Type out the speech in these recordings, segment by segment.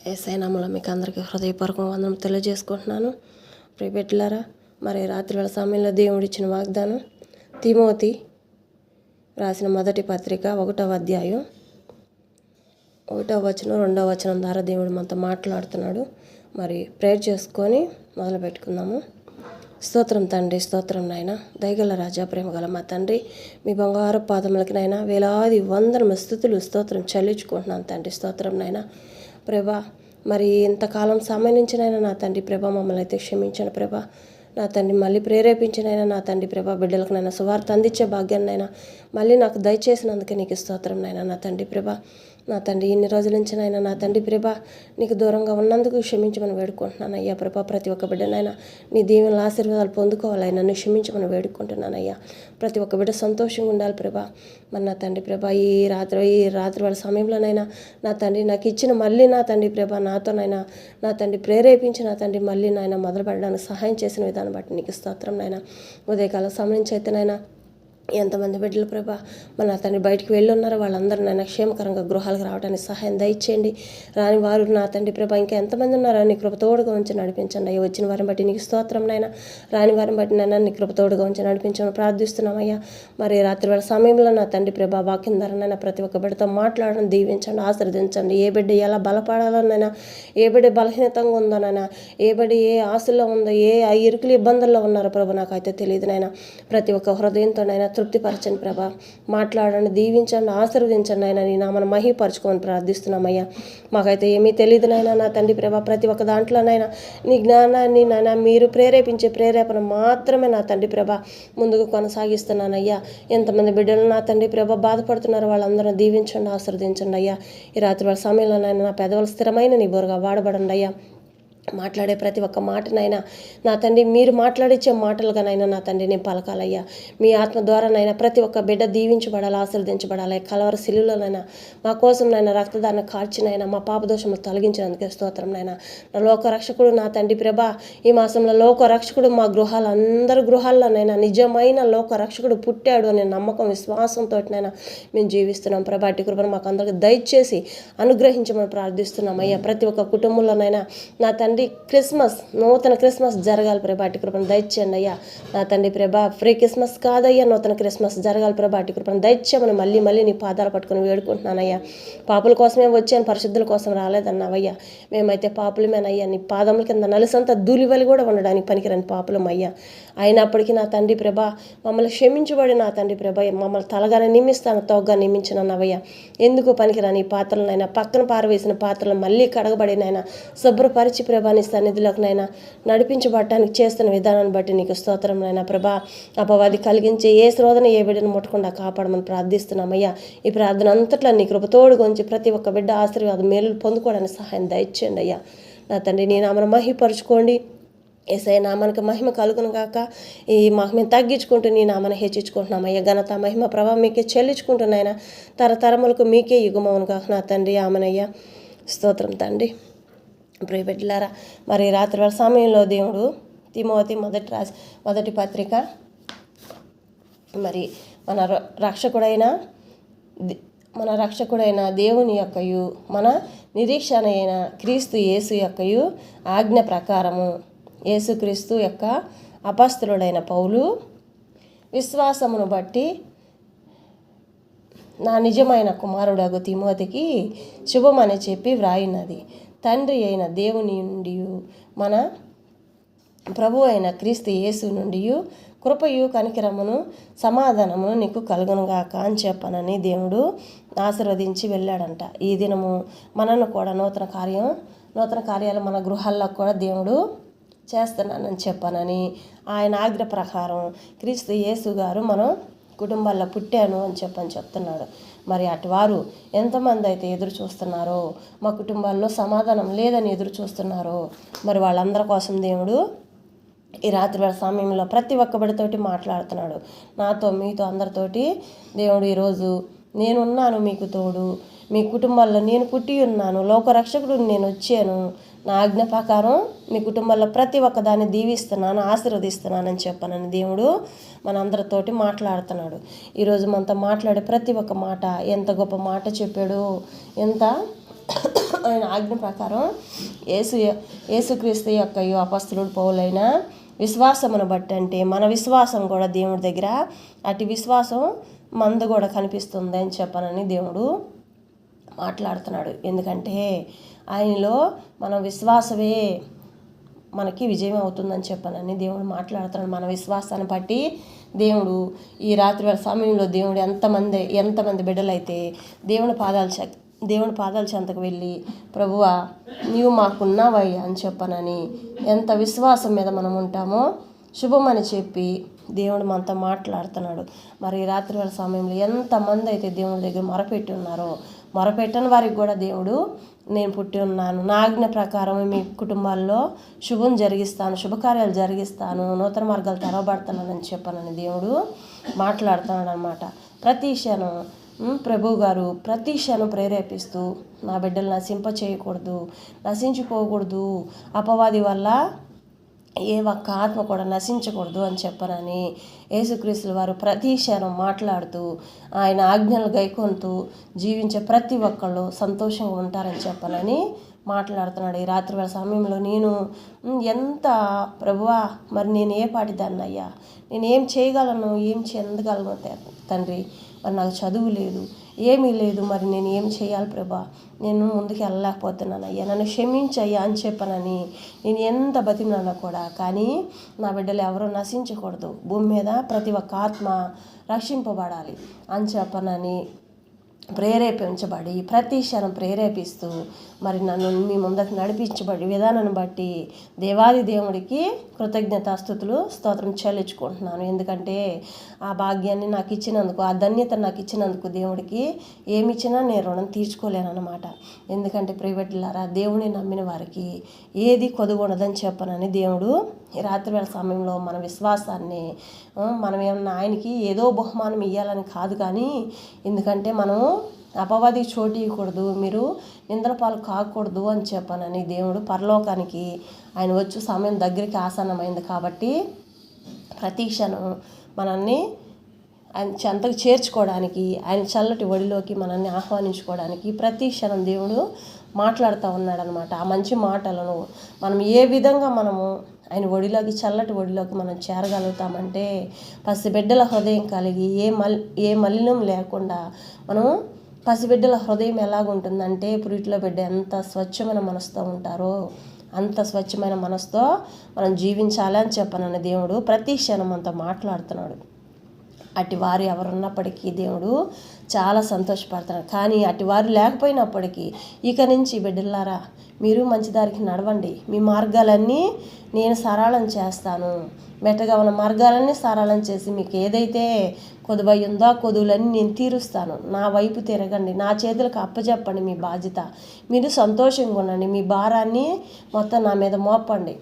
యేసయ్య నామములో మీకు అందరికీ హృదయపూర్వక వందనం తెలియజేసుకుంటున్నాను. ప్రియబిడ్డలారా, మరి రాత్రి వేళ సమయంలో దేవుడు ఇచ్చిన వాగ్దానం తిమోతి రాసిన మొదటి పత్రిక 1వ అధ్యాయం 1వ వచనం 2వ వచనం ద్వారా దేవుడు మనతో మాట్లాడుతున్నాడు. మరి ప్రేయర్ చేసుకొని మొదలు పెట్టుకుందాము. స్తోత్రం తండ్రి, స్తోత్రం నాయన, దయగల రాజా, ప్రేమగల మా తండ్రి, మీ బంగారు పాదములకి నాయన వేలాది వందల స్తుతులు స్తోత్రం చెల్లించుకుంటున్నాను తండ్రి. స్తోత్రం నాయన ప్రభా, మరి ఇంతకాలం సమయించినైనా నా తండ్రి ప్రభా మమ్మల్ని అయితే క్షమించండి ప్రభా. నా తండ్రి మళ్ళీ ప్రేరేపించినైనా నా తండ్రి ప్రభా బిడ్డలకు నైనా సువార్త అందించే భాగ్యాన్నైనా మళ్ళీ నాకు దయచేసినందుకే నీకు స్తోత్రం నాయన. నా తండ్రి ప్రభా, నా తండ్రి ఇన్ని రోజుల నుంచి నాయన నా తండ్రి ప్రభా నీకు దూరంగా ఉన్నందుకు క్షమించమని వేడుకుంటున్నాను అయ్యా. ప్రభా ప్రతి ఒక్క బిడ్డనైనా నీ దీవెనల ఆశీర్వాదాలు పొందుకోవాలయ్యా, నన్ను క్షమించమని వేడుకుంటున్నాను అయ్యా. ప్రతి ఒక్క బిడ్డ సంతోషంగా ఉండాలి ప్రభా. మరి నా తండ్రి ప్రభా ఈ రాత్రి వాళ్ళ సమయంలోనైనా నా తండ్రి నాకు ఇచ్చిన మళ్ళీ నా తండ్రి ప్రభా నాతోనైనా నా తండ్రి ప్రేరేపించి నా తండ్రి మళ్ళీ నాయన మొదలు పెట్టడానికి సహాయం చేసిన విధానం బట్టి నీకు స్తోత్రం నాయన. ఉదయకాల సమయం నుంచి అయితేనైనా ఎంతమంది బిడ్డలు ప్రభా మన నా తండ్రి బయటికి వెళ్ళి ఉన్నారో వాళ్ళందరూ నాయన క్షేమకరంగా గృహాలకు రావడానికి సహాయం దయచేయండి. రాని వారు నా తండ్రి ప్రభా ఇంకా ఎంతమంది ఉన్నారో నీ కృప తోడుగా ఉంచి నడిపించండి అయ్యా. వచ్చిన వారిని బట్టి నీకు స్తోత్రం నాయన, రాని వారిని బట్టి నాయన నీ కృప తోడుగా ఉంచి నడిపించమని ప్రార్థిస్తున్నామయ్యా. మరి రాత్రి వేళ సమయంలో నా తండ్రి ప్రభా వాక్యం ద్వారా నాయన ప్రతి ఒక్క బిడ్డతో మాట్లాడడం దీవించండి, ఆశీర్వదించండి. ఏ బిడ్డ ఎలా బలపడాలోనైనా, ఏ బిడ్డ బలహీనతంగా ఉందోనైనా, ఏ బిడ్డ ఏ ఆశల్లో ఉందో, ఏ ఇరుకులు ఇబ్బందుల్లో ఉన్నారో ప్రభా నాకైతే తెలియదు నాయన. ప్రతి ఒక్క హృదయంతోనైనా తృప్తిపరచండి ప్రభా. మాట్లాడండి, దీవించండి, ఆశీర్వదించండి ఆయన. నీ నామను మహిమపరచుకొని ప్రార్థిస్తున్నామయ్యా. మాకైతే ఏమీ తెలియదు నాయన నా తండ్రి ప్రభా. ప్రతి ఒక్క దాంట్లోనైనా నీ జ్ఞానాన్ని నాయన మీరు ప్రేరేపించే ప్రేరేపణ మాత్రమే నా తండ్రి ప్రభా ముందుకు కొనసాగిస్తున్నానయ్యా. ఎంతమంది బిడ్డలు నా తండ్రి ప్రభా బాధపడుతున్నారు వాళ్ళందరూ దీవించండి, ఆశీర్వదించండి అయ్యా. ఈ రాత్రి వాళ్ళ సమయంలోనైనా నా పెదవులు స్థిరమైన నీ బోరుగా వాడబడండి అయ్యా. మాట్లాడే ప్రతి ఒక్క మాటనైనా నా తండ్రి మీరు మాట్లాడించే మాటలుగానైనా నా తండ్రి నేను పలకాలయ్యా. మీ ఆత్మ ద్వారానైనా ప్రతి ఒక్క బిడ్డ దీవించబడాలి, ఆశీర్వదించబడాలి. కలవర శిలువలోనైనా మా కోసం నైనా రక్తదాన్ని కార్చినైనా మా పాపదోషములు తొలగించినందుకే స్తోత్రం నైనా. నా లోక రక్షకుడు నా తండ్రి ప్రభా ఈ మాసంలో లోక రక్షకుడు మా అందరి గృహాల్లోనైనా నిజమైన లోక రక్షకుడు పుట్టాడు అనే నమ్మకం విశ్వాసంతోనైనా మేము జీవిస్తున్నాం ప్రభా. అట్టి కృపను మాకు అందరికీ దయచేసి అనుగ్రహించమని ప్రార్థిస్తున్నాం అయ్యా. ప్రతి ఒక్క కుటుంబంలోనైనా నా తండ్రి నూతన క్రిస్మస్ జరగాలి ప్రభా. అట్టి కృపను దయచేయండి అయ్యా. నా తండ్రి ప్రభా ఫ్రీ క్రిస్మస్ కాదయ్యా, నూతన క్రిస్మస్ జరగాలి ప్రభా. అట్టి కృపను దయచేయమని మళ్ళీ నీ పాదాలు పట్టుకుని వేడుకుంటున్నానయ్యా. పాపుల కోసమే వచ్చాను, పరిశుద్ధుల కోసం రాలేదన్నావయ్యా. మేమైతే పాపులమేనయ్యా. నీ పాదముల కింద నలుసంత ధూళివలి కూడా ఉండడానికి పనికిరాని పాపులం అయ్యా. అయినప్పటికీ నా తండ్రి ప్రభా మమ్మల్ని క్షమించబడి నా తండ్రి ప్రభా మమ్మల్ని తలగానే నియమిస్తాను, తోగ్గా నియమించినవయ్యా. ఎందుకు పనికిరాని పాత్రలనైనా పక్కన పారవేసిన పాత్రలు మళ్ళీ కడగబడినైనా శుభ్రపరిచి ప్రభా నీ సన్నిధిలోకినైనా నడిపించబడటానికి చేస్తున్న విధానాన్ని బట్టి నీకు స్తోత్రం నైనా ప్రభా. అపవాది కలిగించే ఏ శ్రోధన ఏ బిడ్డను ముట్టకుండా కాపాడమని ప్రార్థిస్తున్నామయ్యా. ఈ ప్రార్థన అంతట్లో నీ కృపతోడుగా ఉంచి ప్రతి ఒక్క బిడ్డ ఆశీర్వాదం మేలు పొందుకోవడానికి సహాయం దయచేయండి అయ్యా. నా తండ్రి నీ నామను మహిమపరుచుకోండి. యేసయ్య నామానికి మహిమ కలుగును గాక. ఈ మహిమను తగ్గించుకుంటూ నీ నామను హెచ్చించుకుంటున్నామయ్యా. ఘనత మహిమ ప్రభావం మీకే చెల్లించుకుంటున్నాయినా తరతరములకు మీకే యుగమవును కాక నా తండ్రి ఆమెనయ్యా. స్తోత్రం తండ్రి. ప్రియబిడ్డలారా, మరి రాత్రి వేళ సమయంలో దేవుడు తిమోతి మొదటి పత్రిక మరి మన రక్షకుడైన దేవుని యొక్కయు మన నిరీక్షణ అయిన క్రీస్తు యేసు యొక్కయు ఆజ్ఞ ప్రకారము యేసుక్రీస్తు యొక్క అపస్తులుడైన పౌలు విశ్వాసమును బట్టి నా నిజమైన కుమారుడగు తిమోతికి శుభమని చెప్పి వ్రాయినది. తండ్రి అయిన దేవుని నుండి మన ప్రభు అయిన క్రీస్తు యేసు నుండి కృపయు కనికరమును సమాధానమును నీకు కలుగునుగాక అని చెప్పనని దేవుడు ఆశీర్వదించి వెళ్ళాడంట. ఈ దినము మనను కూడా నూతన కార్యాలు మన గృహాల్లో కూడా దేవుడు చేస్తున్నానని చెప్పానని ఆయన ఆజ్ఞ ప్రకారం క్రీస్తు యేసు గారు మనం కుటుంబాల్లో పుట్టాను అని చెప్తున్నాడు. మరి అటువారు ఎంతమంది అయితే ఎదురు చూస్తున్నారో, మా కుటుంబాల్లో సమాధానం లేదని ఎదురు చూస్తున్నారో, మరి వాళ్ళందరి కోసం దేవుడు ఈ రాత్రి వేళ సమయంలో ప్రతి ఒక్క బిడ్డతోటి మాట్లాడుతున్నాడు. నాతో మీతో అందరితోటి దేవుడు ఈరోజు నేనున్నాను మీకు తోడు, మీ కుటుంబాల్లో నేను పుట్టి ఉన్నాను, లోకరక్షకుడు నేను వచ్చాను, నా ఆజ్ఞ ప్రకారం మీ కుటుంబాల్లో ప్రతి ఒక్కదాన్ని దీవిస్తున్నాను, ఆశీర్వదిస్తున్నానని చెప్పానని దేవుడు మనందరితోటి మాట్లాడుతున్నాడు. ఈరోజు మనతో మాట్లాడే ప్రతి ఒక్క మాట ఎంత గొప్ప మాట చెప్పాడు, ఎంత ఆయన ఆజ్ఞ ప్రకారం యేసుక్రీస్తు యొక్క అపొస్తలుడు పౌలైన విశ్వాసమును బట్టి, అంటే మన విశ్వాసం కూడా దేవుడి దగ్గర అటు విశ్వాసం మంద కూడా కనిపిస్తుంది అని చెప్పనని దేవుడు మాట్లాడుతున్నాడు. ఎందుకంటే ఆయనలో మన విశ్వాసమే మనకి విజయం అవుతుందని చెప్పనని దేవుడు మాట్లాడుతున్నాడు. మన విశ్వాసాన్ని బట్టి దేవుడు ఈ రాత్రి వేళ సమయంలో దేవుడు ఎంతమంది బిడ్డలైతే దేవుని పాదాల చెంతకు వెళ్ళి, ప్రభువా నీవు మాకున్నావయ్యా అని చెప్పనని ఎంత విశ్వాసం మీద మనం ఉంటామో శుభమని చెప్పి దేవుడు మనతో మాట్లాడుతున్నాడు. మరి రాత్రి వేళ సమయంలో ఎంతమంది అయితే దేవుడి దగ్గర మొరపెట్టి ఉన్నారో, మొరపెట్టని వారికి కూడా దేవుడు నేను పుట్టి ఉన్నాను, నా ఆజ్ఞ ప్రకారం మీ కుటుంబాల్లో శుభం జరిగిస్తాను, శుభకార్యాలు జరిగిస్తాను, నూతన మార్గాలు తెరవబడుతున్నానని చెప్పనని దేవుడు మాట్లాడుతున్నాడు అనమాట. ప్రతి క్షణం ప్రభు గారు ప్రతి క్షణం ప్రేరేపిస్తూ, నా బిడ్డలు నశించిపోకూడదు, అపవాది వల్ల ఏ ఒక్క ఆత్మ కూడా నశించకూడదు అని చెప్పనని యేసుక్రీస్తుల వారు ప్రతి క్షణం మాట్లాడుతూ, ఆయన ఆజ్ఞలు గైకొంటూ జీవించే ప్రతి ఒక్కళ్ళు సంతోషంగా ఉంటారని చెప్పనని మాట్లాడుతున్నాడు. ఈ రాత్రి వేళ సమయంలో నేను ఎంత ప్రభువా, మరి నేను ఏ పాటి దాన్ని అయ్యా, నేను ఏం చేయగలను, ఏం చెందగలను తండ్రి, మరి నాకు చదువు లేదు, ఏమీ లేదు, మరి నేను ఏం చేయాలి ప్రభా, నేను ముందుకు వెళ్ళలేకపోతున్నాను అయ్యా, నన్ను క్షమించయ్యా అని చెప్పనని నేను ఎంత బతిమినానో కూడా, కానీ నా బిడ్డలు ఎవరూ నశించకూడదు, భూమి మీద ప్రతి ఒక్క ఆత్మ రక్షింపబడాలి అని చెప్పనని ప్రేరేపించబడి ప్రతి క్షణం ప్రేరేపిస్తూ మరి నన్ను మీ ముందుకు నడిపించబడి విధానాన్ని బట్టి దేవాది దేవుడికి కృతజ్ఞతాస్తుతులు స్తోత్రం చెల్లించుకుంటున్నాను. ఎందుకంటే ఆ భాగ్యాన్ని నాకు ఇచ్చినందుకు, ఆ ధన్యత నాకు ఇచ్చినందుకు దేవుడికి ఏమిచ్చినా నేను రుణం తీర్చుకోలేనమాట. ఎందుకంటే ప్రైవేట్లారా, దేవుని నమ్మిన వారికి ఏది కొదుగుండదని చెప్పనని దేవుడు ఈ రాత్రివేళ సమయంలో మన విశ్వాసాన్ని, మనం ఏమన్నా ఆయనకి ఏదో బహుమానం ఇవ్వాలని కాదు, కానీ ఎందుకంటే మనం అపవాదికి చోటు ఇవ్వకూడదు, మీరు నిందల పాలు కాకూడదు అని చెప్పనని దేవుడు పరలోకానికి ఆయన వచ్చే సమయం దగ్గరికి ఆసన్నమైంది కాబట్టి ప్రతి క్షణం మనల్ని ఆయన చెంతకు చేర్చుకోవడానికి, ఆయన చల్లటి ఒడిలోకి మనల్ని ఆహ్వానించుకోవడానికి ప్రతి క్షణం దేవుడు మాట్లాడుతూ ఉన్నాడనమాట. ఆ మంచి మాటలను మనం ఏ విధంగా మనము ఆయన ఒడిలోకి, చల్లటి ఒడిలోకి మనం చేరగలుగుతామంటే, పసిబిడ్డల హృదయం కలిగి ఏ మలినం లేకుండా మనం, పసిబిడ్డల హృదయం ఎలాగుంటుందంటే, పురిటిలో బిడ్డ ఎంత స్వచ్ఛమైన మనసుతో ఉంటారో అంత స్వచ్ఛమైన మనసుతో మనం జీవించాలి అని చెప్పనన్న దేవుడు ప్రతి క్షణం మనతో మాట్లాడుతున్నాడు. అటు వారు ఎవరున్నప్పటికీ దేవుడు చాలా సంతోషపడుతున్నాడు. కానీ అటు వారు లేకపోయినప్పటికీ ఇక నుంచి బిడ్డలారా, మీరు మంచి దారికి నడవండి, మీ మార్గాలన్నీ నేను సరళం చేస్తాను, మెట్టగా ఉన్న మార్గాలన్నీ సరళం చేసి మీకు ఏదైతే కొదువై ఉందో ఆ కొదువులన్నీ నేను తీరుస్తాను, నా వైపు తిరగండి, నా చేతులకు అప్పచెప్పండి మీ బాధ్యత, మీరు సంతోషంగా ఉండండి, మీ భారాన్ని మొత్తం నా మీద మోపండి,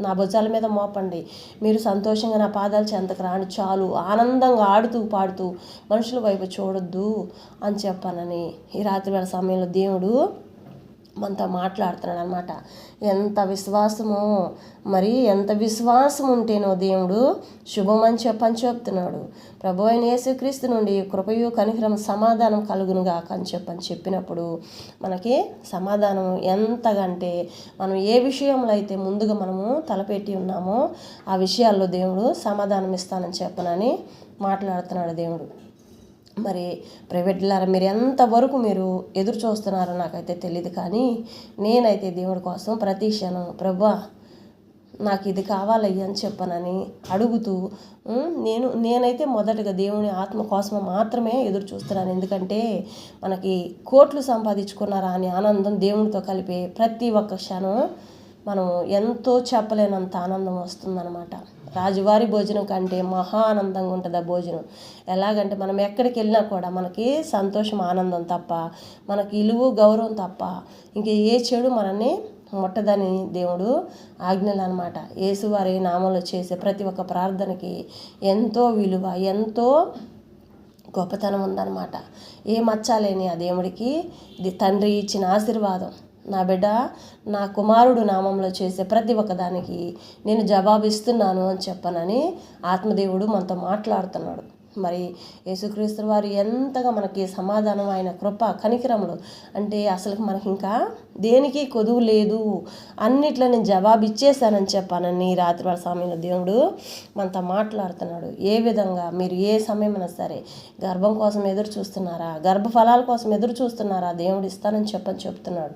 నా భుజాల మీద మోపండి, మీరు సంతోషంగా నా పాదాలు చెంతకు రాండి చాలు, ఆనందంగా ఆడుతూ పాడుతూ మనుషుల వైపు చూడొద్దు అని చెప్పానని ఈ రాత్రి వేళ సమయంలో దేవుడు మనతో మాట్లాడుతున్నాడు అనమాట. ఎంత విశ్వాసమో, మరి ఎంత విశ్వాసం ఉంటేనో దేవుడు శుభమని చెప్పని చెప్తున్నాడు. ప్రభు అయిన యేసుక్రీస్తు నుండి కృపయు కనికరం సమాధానం కలుగునుగాక అని చెప్పినప్పుడు మనకి సమాధానం ఎంతగంటే, మనం ఏ విషయంలో అయితే ముందుగా మనము తలపెట్టి ఉన్నామో ఆ విషయాల్లో దేవుడు సమాధానం ఇస్తానని చెప్పనని మాట్లాడుతున్నాడు దేవుడు. మరి ప్రైవేట్లారా, మీరు ఎంతవరకు మీరు ఎదురు చూస్తున్నారో నాకైతే తెలియదు, కానీ నేనైతే దేవుడి కోసం ప్రతి క్షణం ప్రభువా నాకు ఇది కావాలయ్యా అని చెప్పనని అడుగుతూ నేనైతే మొదటగా దేవుని ఆత్మ కోసం మాత్రమే ఎదురు చూస్తున్నాను. ఎందుకంటే మనకి కోట్లు సంపాదించుకున్నారా అని ఆనందం దేవునితో కలిపే ప్రతి ఒక్క క్షణం మనం ఎంతో చెప్పలేనంత ఆనందం వస్తుందన్నమాట. రాజువారి భోజనం కంటే మహా ఆనందంగా ఉంటుంది ఆ భోజనం. ఎలాగంటే మనం ఎక్కడికి వెళ్ళినా కూడా మనకి సంతోషం, ఆనందం తప్ప, మనకి ఇలువ గౌరవం తప్ప ఇంక ఏ చెడు మనల్ని ముట్టదని దేవుడు ఆజ్ఞలు అనమాట. యేసువారి నామంలో చేసే ప్రతి ఒక్క ప్రార్థనకి ఎంతో విలువ, ఎంతో గొప్పతనం ఉందన్నమాట. ఏ మచ్చాలేని ఆ దేవుడికి ఇది తండ్రి ఇచ్చిన ఆశీర్వాదం. నా బిడ్డ నా కుమారుడు నామంలో చేసే ప్రతి ఒక్కదానికి నేను జవాబిస్తున్నాను అని చెప్పనని ఆత్మదేవుడు మనతో మాట్లాడుతున్నాడు. మరి యేసుక్రీస్తు వారు ఎంతగా మనకి సమాధానం, ఆయన కృప కనికరములు అంటే అసలు మనకి ఇంకా దేనికి కొదువు లేదు, అన్నిట్లో నేను జవాబు ఇచ్చేసానని చెప్పానని రాత్రి వాళ్ళ సమయంలో దేవుడు మనతో మాట్లాడుతున్నాడు. ఏ విధంగా మీరు ఏ సమయమైనా సరే గర్భం కోసం ఎదురు చూస్తున్నారా, గర్భఫలాల కోసం ఎదురు చూస్తున్నారా, దేవుడు ఇస్తానని చెప్తున్నాడు.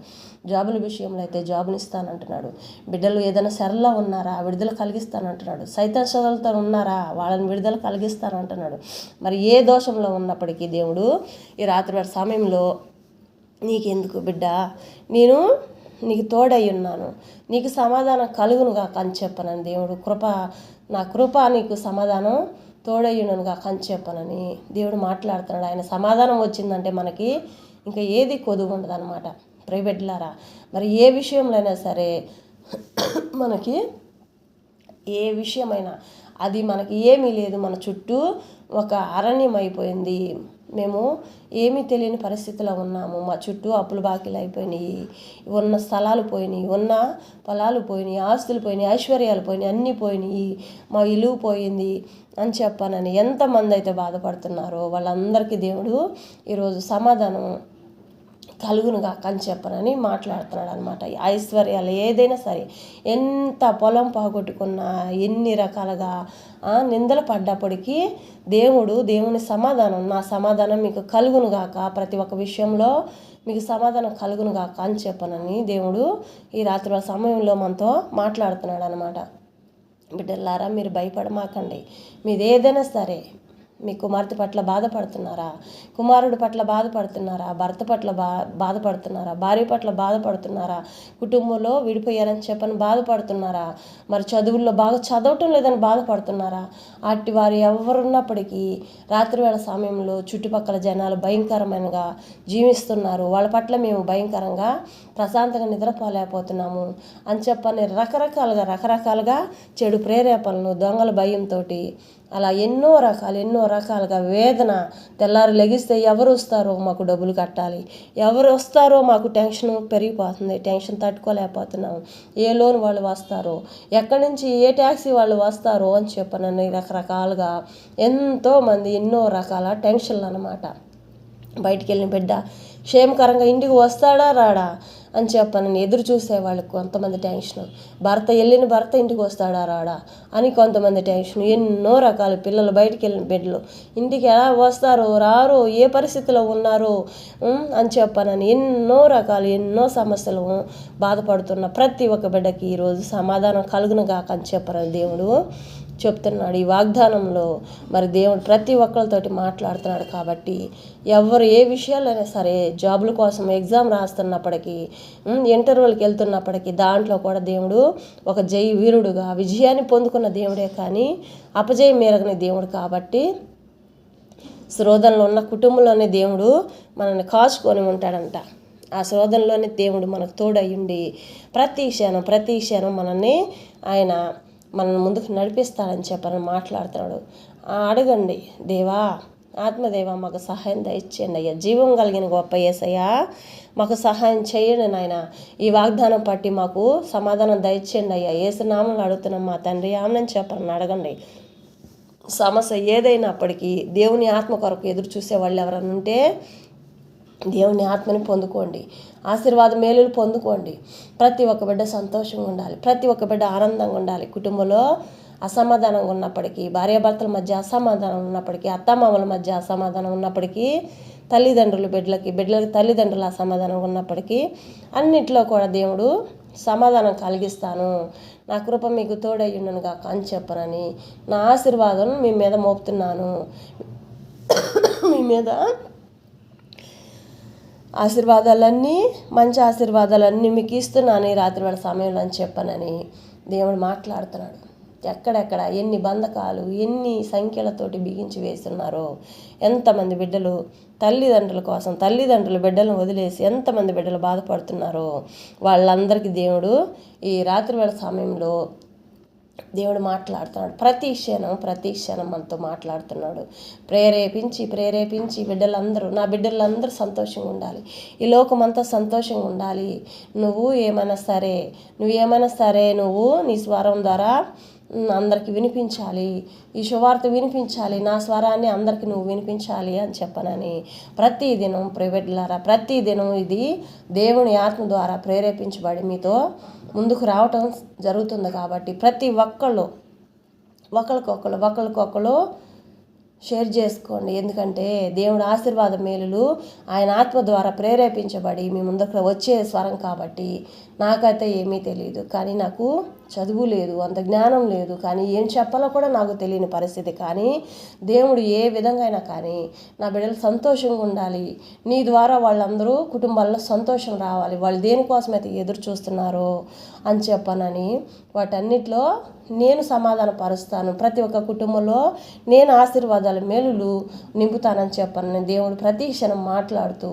జాబుల విషయంలో అయితే జాబుని ఇస్తానంటున్నాడు. బిడ్డలు ఏదైనా శరలో ఉన్నారా, విడుదల కలిగిస్తానంటున్నాడు. సైతాన్ శోధనలతో ఉన్నారా, వాళ్ళని విడుదల కలిగిస్తానంటున్నాడు. మరి ఏ దోషంలో ఉన్నప్పటికీ దేవుడు ఈ రాత్రి వారి సమయంలో నీకెందుకు బిడ్డ, నేను నీకు తోడై ఉన్నాను, నీకు సమాధానం కలుగునుగా అని చెప్పనని దేవుడు నా కృప నీకు సమాధానం తోడయ్యునుగా అని చెప్పనని దేవుడు మాట్లాడుతున్నాడు. ఆయన సమాధానం వచ్చిందంటే మనకి ఇంకా ఏది కొదువు ఉండదు అనమాట. ప్రైవేట్లారా, మరి ఏ విషయంలో అయినా సరే మనకి ఏ విషయమైనా అది మనకి ఏమీ లేదు, మన చుట్టూ ఒక అరణ్యం అయిపోయింది, మేము ఏమీ తెలియని పరిస్థితిలో ఉన్నాము, మా చుట్టూ అప్పులు బాకీలు అయిపోయినాయి, ఉన్న స్థలాలు పోయినాయి, ఉన్న పొలాలు పోయినాయి, ఆస్తులు పోయినాయి, ఐశ్వర్యాలు పోయినాయి, అన్నీ పోయినాయి, మా ఇల్లు పోయింది అని చెప్పానని ఎంతమంది అయితే బాధపడుతున్నారో వాళ్ళందరికీ దేవుడు ఈరోజు సమాధానం కలుగునుగా అని చెప్పనని మాట్లాడుతున్నాడు అనమాట. ఐశ్వర్యాలు ఏదైనా సరే, ఎంత పొలం పోగొట్టుకున్నా, ఎన్ని రకాలుగా నిందలు పడ్డప్పటికీ దేవుని సమాధానం, నా సమాధానం మీకు కలుగునుగాక, ప్రతి ఒక్క విషయంలో మీకు సమాధానం కలుగునుగాక అని చెప్పనని దేవుడు ఈ రాత్రి సమయంలో మనతో మాట్లాడుతున్నాడు అనమాట. బిడ్డలారా, మీరు భయపడమాకండి. మీది ఏదైనా సరే, మీ కుమార్తె పట్ల బాధపడుతున్నారా, కుమారుడి పట్ల బాధపడుతున్నారా, భర్త పట్ల బాధపడుతున్నారా, భార్య పట్ల బాధపడుతున్నారా, కుటుంబంలో విడిపోయారని చెప్పని బాధపడుతున్నారా, మరి చదువుల్లో బాగా చదవటం లేదని బాధపడుతున్నారా, అట్టి వారు ఎవరున్నప్పటికీ రాత్రివేళ సమయంలో చుట్టుపక్కల జనాలు భయంకరమైనగా జీవిస్తున్నారు, వాళ్ళ పట్ల మేము భయంకరంగా ప్రశాంతంగా నిద్రపోలేకపోతున్నాము అని చెప్పని రకరకాలుగా చెడు ప్రేరేపణలు, దొంగల భయంతో అలా ఎన్నో రకాలుగా వేదన, తెల్లారి లెగిస్తే ఎవరు వస్తారో మాకు డబ్బులు కట్టాలి, ఎవరు వస్తారో మాకు టెన్షన్ పెరిగిపోతుంది, టెన్షన్ తట్టుకోలేకపోతున్నాం, ఏ లోన్ వాళ్ళు వస్తారో, ఎక్కడి నుంచి ఏ ట్యాక్సీ వాళ్ళు వస్తారో అని చెప్పనని రకరకాలుగా ఎంతోమంది ఎన్నో రకాల టెన్షన్లు అన్నమాట. బయటికి వెళ్ళిన బిడ్డ క్షేమకరంగా ఇంటికి వస్తాడా రాడా అని చెప్పనని ఎదురు చూసేవాళ్ళు కొంతమంది టెన్షన్, వెళ్ళిన భర్త ఇంటికి వస్తాడా రాడా అని కొంతమంది టెన్షన్, ఎన్నో రకాల పిల్లలు బయటికి వెళ్ళిన బిడ్డలు ఇంటికి ఎలా వస్తారో రారో, ఏ పరిస్థితిలో ఉన్నారో అని చెప్పనని ఎన్నో సమస్యలు బాధపడుతున్న ప్రతి ఒక్క బిడ్డకి ఈరోజు సమాధానం కలుగునుగాక అని చెప్పరని దేవుడు చెప్తున్నాడు. ఈ వాగ్దానంలో మరి దేవుడు ప్రతి ఒక్కరితోటి మాట్లాడుతున్నాడు. కాబట్టి ఎవరు ఏ విషయాలైనా సరే, జాబుల కోసం ఎగ్జామ్ రాస్తున్నప్పటికీ, ఇంటర్వ్యూలకు వెళ్తున్నప్పటికీ దాంట్లో కూడా దేవుడు ఒక వీరుడుగా విజయాన్ని పొందుకున్న దేవుడే కానీ అపజయం మేరగని దేవుడు. కాబట్టి శోధనలో ఉన్న కుటుంబంలోనే దేవుడు మనల్ని కాచుకొని ఉంటాడంట. ఆ శోధనలోనే దేవుడు మనకు తోడయ్యుండి ప్రతి క్షణం మనల్ని ఆయన ముందుకు నడిపిస్తాడని చెప్పని మాట్లాడుతున్నాడు. అడగండి, దేవా ఆత్మదేవా మాకు సహాయం దయచేయండి అయ్యా, జీవం కలిగిన గొప్ప యేసయ్యా మాకు సహాయం చేయండి నాయన, ఈ వాగ్దానం పట్టి మాకు సమాధానం దయచేయండి అయ్యా, యేసు నామములో అడుగుతున్నాం మా తండ్రి ఆమేన్ చెప్పని అడగండి. సమస్య ఏదైనప్పటికీ దేవుని ఆత్మ కొరకు ఎదురు చూసే వాళ్ళు ఎవరైనా ఉంటే దేవుని ఆత్మని పొందుకోండి, ఆశీర్వాద మేలులు పొందుకోండి. ప్రతి ఒక్క బిడ్డ సంతోషంగా ఉండాలి, ప్రతి ఒక్క బిడ్డ ఆనందంగా ఉండాలి. కుటుంబంలో అసమాధానంగా ఉన్నప్పటికీ, భార్యాభర్తల మధ్య అసమాధానం ఉన్నప్పటికీ, అత్తమామల మధ్య అసమాధానం ఉన్నప్పటికీ, బిడ్డలకి తల్లిదండ్రుల అసమాధానం ఉన్నప్పటికీ అన్నిట్లో కూడా దేవుడు సమాధానం కలిగిస్తాను, నా కృప మీకు తోడయ్యుండును గాక అని చెప్పనని నా ఆశీర్వాదం మీ మీద మోపుతున్నాను, మీ మీద మంచి ఆశీర్వాదాలన్నీ మీకు ఇస్తున్నాను ఈ రాత్రివేళ సమయంలో అని చెప్పనని దేవుడు మాట్లాడుతున్నాడు. ఎక్కడెక్కడ ఎన్ని బంధకాలు, ఎన్ని సంఖ్యలతోటి బిగించి వేస్తున్నారో, ఎంతమంది బిడ్డలు తల్లిదండ్రులు బిడ్డలను వదిలేసి ఎంతమంది బిడ్డలు బాధపడుతున్నారో వాళ్ళందరికీ దేవుడు ఈ రాత్రివేళ సమయంలో దేవుడు మాట్లాడుతున్నాడు. ప్రతి క్షణం మనతో మాట్లాడుతున్నాడు. ప్రేరేపించి నా బిడ్డలందరూ సంతోషంగా ఉండాలి, ఈ లోకమంతా సంతోషంగా ఉండాలి. నువ్వు ఏమైనా సరే నువ్వు నీ స్వరం ద్వారా అందరికి వినిపించాలి, ఈ శువార్త వినిపించాలి, నా స్వరాన్ని అందరికి నువ్వు వినిపించాలి అని చెప్పనని ప్రతిదినం ప్రైవేట్లారా ప్రతిదినం ఇది దేవుని ఆత్మ ద్వారా ప్రేరేపించబడి మీతో ముందుకు రావటం జరుగుతుంది. కాబట్టి ప్రతి ఒక్కళ్ళు ఒకరికొకరు షేర్ చేసుకోండి. ఎందుకంటే దేవుడు ఆశీర్వాద మేలులు ఆయన ఆత్మ ద్వారా ప్రేరేపించబడి మీ ముందుకు వచ్చే స్వరం. కాబట్టి నాకైతే ఏమీ తెలియదు, కానీ నాకు చదువు లేదు, అంత జ్ఞానం లేదు, కానీ ఏం చెప్పాలో కూడా నాకు తెలియని పరిస్థితి. కానీ దేవుడు ఏ విధంగా అయినా కానీ నా బిడ్డలు సంతోషంగా ఉండాలి, నీ ద్వారా వాళ్ళందరూ కుటుంబాల్లో సంతోషం రావాలి, వాళ్ళు దేనికోసమైతే ఎదురు చూస్తున్నారో అని చెప్పనని వాటన్నిటిలో నేను సమాధాన పరుస్తాను. ప్రతి ఒక్క కుటుంబంలో నేను ఆశీర్వాదాల మేలులు నింపుతానని చెప్పనని దేవుడు ప్రతి క్షణం మాట్లాడుతూ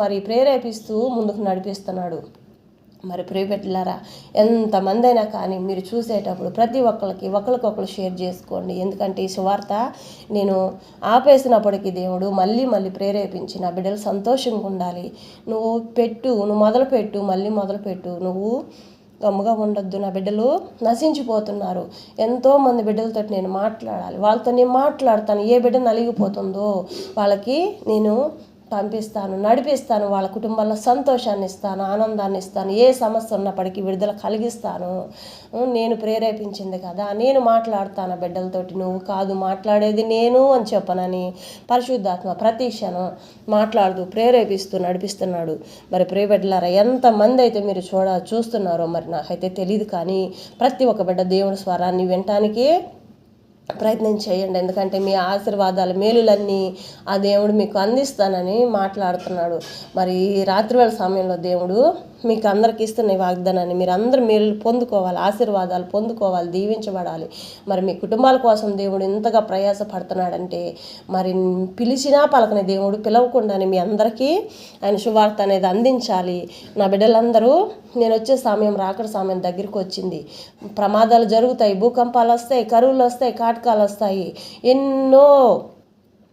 మరి ప్రేరేపిస్తూ ముందుకు నడిపిస్తున్నాడు. మరి ప్రియబిడ్డలారా, ఎంతమంది అయినా కానీ మీరు చూసేటప్పుడు ప్రతి ఒకరికొకరు షేర్ చేసుకోండి. ఎందుకంటే ఈ సువార్త నేను ఆపేసినప్పటికీ దేవుడు మళ్ళీ ప్రేరేపించి నా బిడ్డలు సంతోషంగా ఉండాలి, నువ్వు మొదలుపెట్టు, మళ్ళీ మొదలుపెట్టు, నువ్వు గమ్ముగా ఉండొద్దు, నా బిడ్డలు నశించిపోతున్నారు, ఎంతోమంది బిడ్డలతో నేను మాట్లాడాలి, వాళ్ళతో నేను మాట్లాడతాను, ఏ బిడ్డ నలిగిపోతుందో వాళ్ళకి నేను పంపిస్తాను, నడిపిస్తాను, వాళ్ళ కుటుంబాల్లో సంతోషాన్ని ఇస్తాను, ఆనందాన్ని ఇస్తాను, ఏ సమస్య ఉన్నప్పటికీ విడుదల కలిగిస్తాను. నేను ప్రేరేపించింది కదా, నేను మాట్లాడతాను బిడ్డలతోటి, నువ్వు కాదు మాట్లాడేది నేను అని చెప్పనని పరిశుద్ధాత్మ ప్రతి క్షణం మాట్లాడుతూ ప్రేరేపిస్తూ నడిపిస్తున్నాడు. మరి ప్రియబిడ్డలారా, ఎంతమంది అయితే మీరు చూస్తున్నారో మరి నాకైతే తెలియదు, కానీ ప్రతి ఒక్క బిడ్డ దేవుని స్వరాన్ని వినటానికి ప్రయత్నం చేయండి. ఎందుకంటే మీ ఆశీర్వాదాల మేలులన్నీ ఆ దేవుడు మీకు అందిస్తానని మాట్లాడుతున్నాడు. మరి రాత్రివేళ సమయంలో దేవుడు మీకు అందరికి ఇస్తున్న వాగ్దానాన్ని మీరు అందరూ మేలు పొందుకోవాలి, ఆశీర్వాదాలు పొందుకోవాలి, దీవించబడాలి. మరి మీ కుటుంబాల కోసం దేవుడు ఇంతగా ప్రయాసపడుతున్నాడంటే మరి పిలిచినా పలకని దేవుడు పిలవకుండానే మీ అందరికీ ఆయన శుభార్త అనేది అందించాలి. నా బిడ్డలందరూ నేను వచ్చే సమయం రాకడ సమయం దగ్గరికి వచ్చింది, ప్రమాదాలు జరుగుతాయి, భూకంపాలు వస్తాయి, కరువులు వస్తాయి, కాటకాలు వస్తాయి, ఎన్నో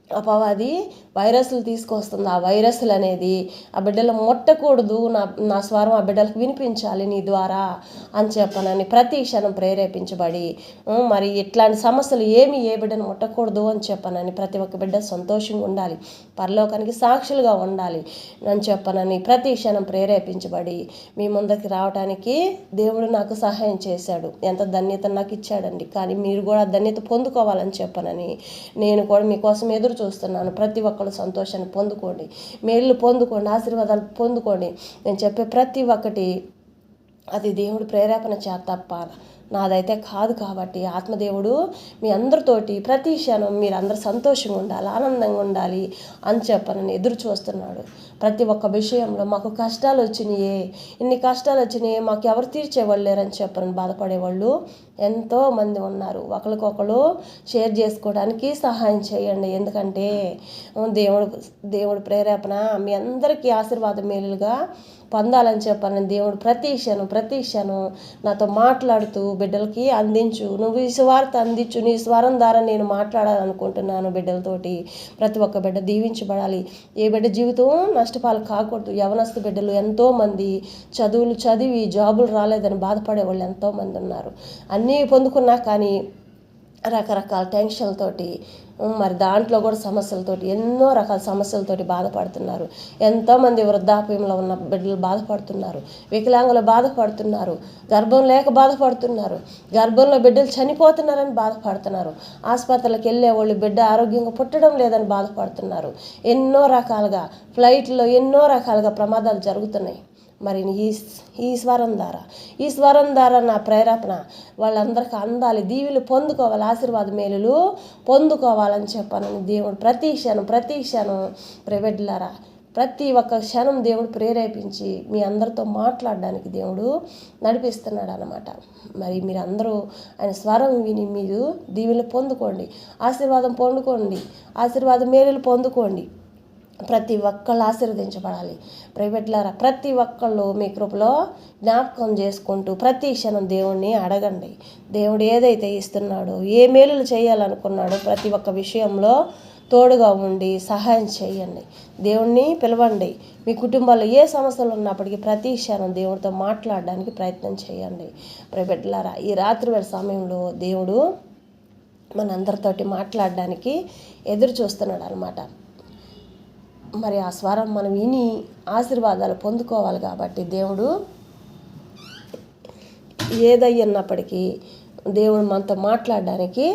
అపవాది వైరస్లు తీసుకొస్తుంది. ఆ వైరస్లు అనేది ఆ బిడ్డలు ముట్టకూడదు, నా స్వరం ఆ బిడ్డలకు వినిపించాలి నీ ద్వారా అని చెప్పనని ప్రతి క్షణం ప్రేరేపించబడి మరి ఇట్లాంటి సమస్యలు ఏ బిడ్డను ముట్టకూడదు అని చెప్పనని ప్రతి ఒక్క బిడ్డ సంతోషంగా ఉండాలి, పరలోకానికి సాక్షులుగా ఉండాలి అని చెప్పనని ప్రతి క్షణం ప్రేరేపించబడి మీ ముందరికి రావడానికి దేవుడు నాకు సహాయం చేశాడు. ఎంత ధన్యత నాకు ఇచ్చాడండి. కానీ మీరు కూడా ధన్యత పొందుకోవాలని చెప్పనని నేను కూడా మీకోసం ఎదురు చూస్తున్నాను. ప్రతి ఒక్కరు సంతోషాన్ని పొందుకోండి, మేలు పొందుకోండి, ఆశీర్వాదాలు పొందుకోండి. నేను చెప్పే ప్రతి ఒక్కటి అది దేవుడు ప్రేరేపణ చేత తప్ప నాదైతే కాదు. కాబట్టి ఆత్మదేవుడు మీ అందరితోటి ప్రతి క్షణం మీరు అందరూ సంతోషంగా ఉండాలి, ఆనందంగా ఉండాలి అని చెప్పనని ఎదురు చూస్తున్నాడు. ప్రతి ఒక్క విషయంలో మాకు కష్టాలు వచ్చినాయే, ఇన్ని కష్టాలు వచ్చినాయి, మాకు ఎవరు తీర్చేవాళ్ళు లేరని చెప్పని బాధపడేవాళ్ళు ఎంతోమంది ఉన్నారు. ఒకరికొకరు షేర్ చేసుకోవడానికి సహాయం చేయండి. ఎందుకంటే దేవుడు ప్రేరేపణ మీ అందరికీ ఆశీర్వాద మేలుగా పొందాలని చెప్పాను. దేవుడు ప్రతి క్షణం నాతో మాట్లాడుతూ బిడ్డలకి అందించు, నువ్వు ఈ స్వార్థ అందించు, నీ స్వరం ద్వారా నేను మాట్లాడాలనుకుంటున్నాను బిడ్డలతోటి. ప్రతి ఒక్క బిడ్డ దీవించబడాలి, ఏ బిడ్డ జీవితం నష్టపాలు కాకూడదు. యవనస్తు బిడ్డలు ఎంతోమంది చదువులు చదివి జాబులు రాలేదని బాధపడే వాళ్ళు ఎంతోమంది ఉన్నారు. అన్నీ పొందుకున్నా కానీ రకరకాల టెన్షన్లతోటి మరి దాంట్లో కూడా సమస్యలతోటి ఎన్నో రకాల సమస్యలతోటి బాధపడుతున్నారు. ఎంతోమంది వృద్ధాప్యంలో ఉన్న బిడ్డలు బాధపడుతున్నారు, వికలాంగులు బాధపడుతున్నారు, గర్భం లేక బాధపడుతున్నారు, గర్భంలో బిడ్డలు చనిపోతున్నారని బాధపడుతున్నారు, ఆసుపత్రులకు వెళ్ళే వాళ్ళు బిడ్డ ఆరోగ్యంగా పుట్టడం లేదని బాధపడుతున్నారు. ఎన్నో రకాలుగా ఫ్లైట్లో ఎన్నో రకాలుగా ప్రమాదాలు జరుగుతున్నాయి. మరి ఈ స్వరం ద్వారా నా ప్రేరేపణ వాళ్ళందరికీ అందాలి, దీవులు పొందుకోవాలి, ఆశీర్వాద మేలులు పొందుకోవాలని చెప్పానని దేవుడు ప్రతి క్షణం ప్రైవేట్లారా ప్రతి ఒక్క క్షణం దేవుడు ప్రేరేపించి మీ అందరితో మాట్లాడడానికి దేవుడు నడిపిస్తున్నాడు అన్నమాట. మరి మీరు అందరూ ఆయన స్వరం విని మీరు దీవులు పొందుకోండి, ఆశీర్వాదం పొందుకోండి, ఆశీర్వాద మేలులు పొందుకోండి. ప్రతి ఒక్కళ్ళు ఆశీర్వదించబడాలి. ప్రైవేట్లారా ప్రతి ఒక్కళ్ళు మీ కృపలో జ్ఞాపకం చేసుకుంటూ ప్రతి క్షణం దేవుణ్ణి అడగండి. దేవుడు ఏదైతే ఇస్తున్నాడో, ఏ మేలులు చేయాలనుకున్నాడో ప్రతి ఒక్క విషయంలో తోడుగా ఉండి సహాయం చేయండి. దేవుణ్ణి పిలవండి. మీ కుటుంబాల్లో ఏ సమస్యలు ఉన్నప్పటికీ ప్రతి క్షణం దేవుడితో మాట్లాడడానికి ప్రయత్నం చేయండి. బిడ్డలారా, ఈ రాత్రివేళ సమయంలో దేవుడు మనందరితోటి మాట్లాడడానికి ఎదురు చూస్తున్నాడు అన్నమాట. మరి ఆ స్వరం మనం విని ఆశీర్వాదాలు పొందుకోవాలి కాబట్టి దేవుడు ఏదయ్యున్నప్పటికీ దేవుడు మనతో మాట్లాడడానికి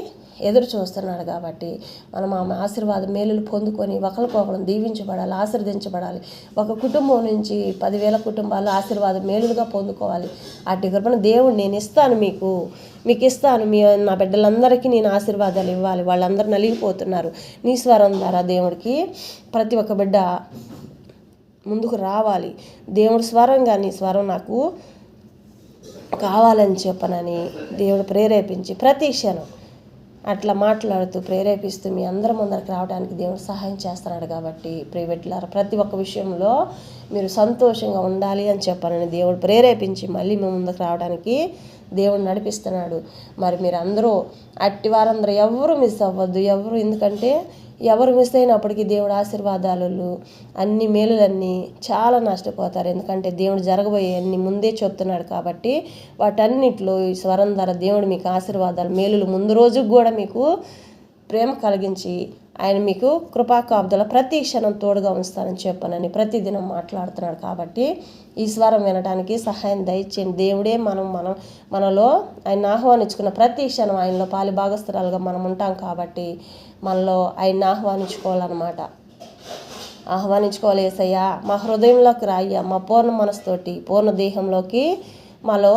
ఎదురు చూస్తున్నాడు కాబట్టి మనం ఆమె ఆశీర్వాద మేలులు పొందుకొని ఒకరికొకరు దీవించబడాలి, ఆశీర్వదించబడాలి. ఒక కుటుంబం నుంచి 10,000 కుటుంబాలు ఆశీర్వాద మేలులుగా పొందుకోవాలి. అట్టి కృపను దేవుడు నేను ఇస్తాను, మీకు ఇస్తాను. నా బిడ్డలందరికీ నేను ఆశీర్వాదాలు ఇవ్వాలి. వాళ్ళందరూ నలిగిపోతున్నారు. నీ స్వరం ద్వారా దేవుడికి ప్రతి ఒక్క బిడ్డ ముందుకు రావాలి. దేవుడి స్వరంగా నీ స్వరం నాకు కావాలని చెప్పనని దేవుడు ప్రేరేపించి ప్రతి క్షణం అట్లా మాట్లాడుతూ ప్రేరేపిస్తూ మీ అందరి ముందరికి రావడానికి దేవుడు సహాయం చేస్తున్నాడు. కాబట్టి ప్రియబిడ్డలారా, ప్రతి ఒక్క విషయంలో మీరు సంతోషంగా ఉండాలి అని చెప్పానని దేవుడు ప్రేరేపించి మళ్ళీ మీ ముందుకు రావడానికి దేవుడు నడిపిస్తున్నాడు. మరి మీరు అందరూ అట్టి వారందరూ ఎవరు మిస్ అవ్వద్దు. ఎందుకంటే ఎవరు మిస్ అయినప్పటికీ దేవుడు ఆశీర్వాదాలు అన్ని మేలులన్నీ చాలా నష్టపోతారు. ఎందుకంటే దేవుడు జరగబోయే అన్ని ముందే చెప్తున్నాడు కాబట్టి వాటన్నిటిలో ఈ స్వరం ద్వారా దేవుడు మీకు ఆశీర్వాదాలు మేలులు ముందు రోజుకు కూడా మీకు ప్రేమ కలిగించి ఆయన మీకు కృపాకాబ్దల ప్రతి క్షణం తోడుగా ఉంచుతానని చెప్పానని ప్రతిదినం మాట్లాడుతున్నాడు. కాబట్టి ఈ స్వరం వినడానికి సహాయం దయచేయండి. దేవుడే మనలో ఆయన ఆహ్వానించుకున్న ప్రతి క్షణం ఆయనలో పాలి భాగస్థురాలుగా మనం ఉంటాం. కాబట్టి మనలో ఆయన్ని ఆహ్వానించుకోవాలన్నమాట. ఆహ్వానించుకోవాలి. యేసయ్యా, మా హృదయంలోకి రాయ్యా, మా పూర్ణ మనసుతోటి పూర్ణ దేహంలోకి మాలో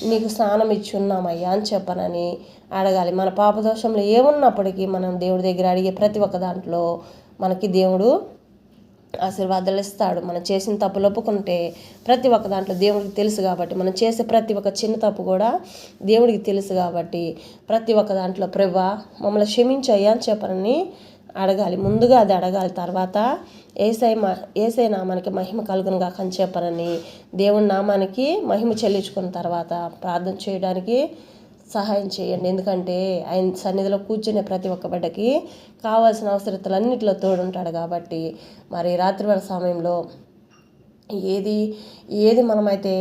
నీకు స్నానం ఇచ్చున్నామయ్యా అని చెప్పనని అడగాలి. మన పాపదోషంలో ఏమున్నప్పటికీ మనం దేవుడి దగ్గర అడిగే ప్రతి ఒక్క దాంట్లో మనకి దేవుడు ఆశీర్వాదాలు ఇస్తాడు. మనం చేసిన తప్పులు ఒప్పుకుంటే ప్రతి ఒక్క దాంట్లో దేవుడికి తెలుసు కాబట్టి మనం చేసే ప్రతి ఒక్క చిన్న తప్పు కూడా దేవుడికి తెలుసు కాబట్టి ప్రతి ఒక్క దాంట్లో ప్రభువా మమ్మల్ని క్షమించయ్యా అని చెప్పనని అడగాలి. ముందుగా అది అడగాలి. తర్వాత ఏసై నామానికి మహిమ కలుగును గాక అని చెప్పనని దేవుని నామానికి మహిమ చెల్లించుకున్న తర్వాత ప్రార్థన చేయడానికి సహాయం చేయండి. ఎందుకంటే ఆయన సన్నిధిలో కూర్చునే ప్రతి ఒక్క బిడ్డకి కావాల్సిన అవసరతలన్నింటిలో తోడుంటాడు. కాబట్టి మరి రాత్రివేళ సమయంలో ఏది మనమైతే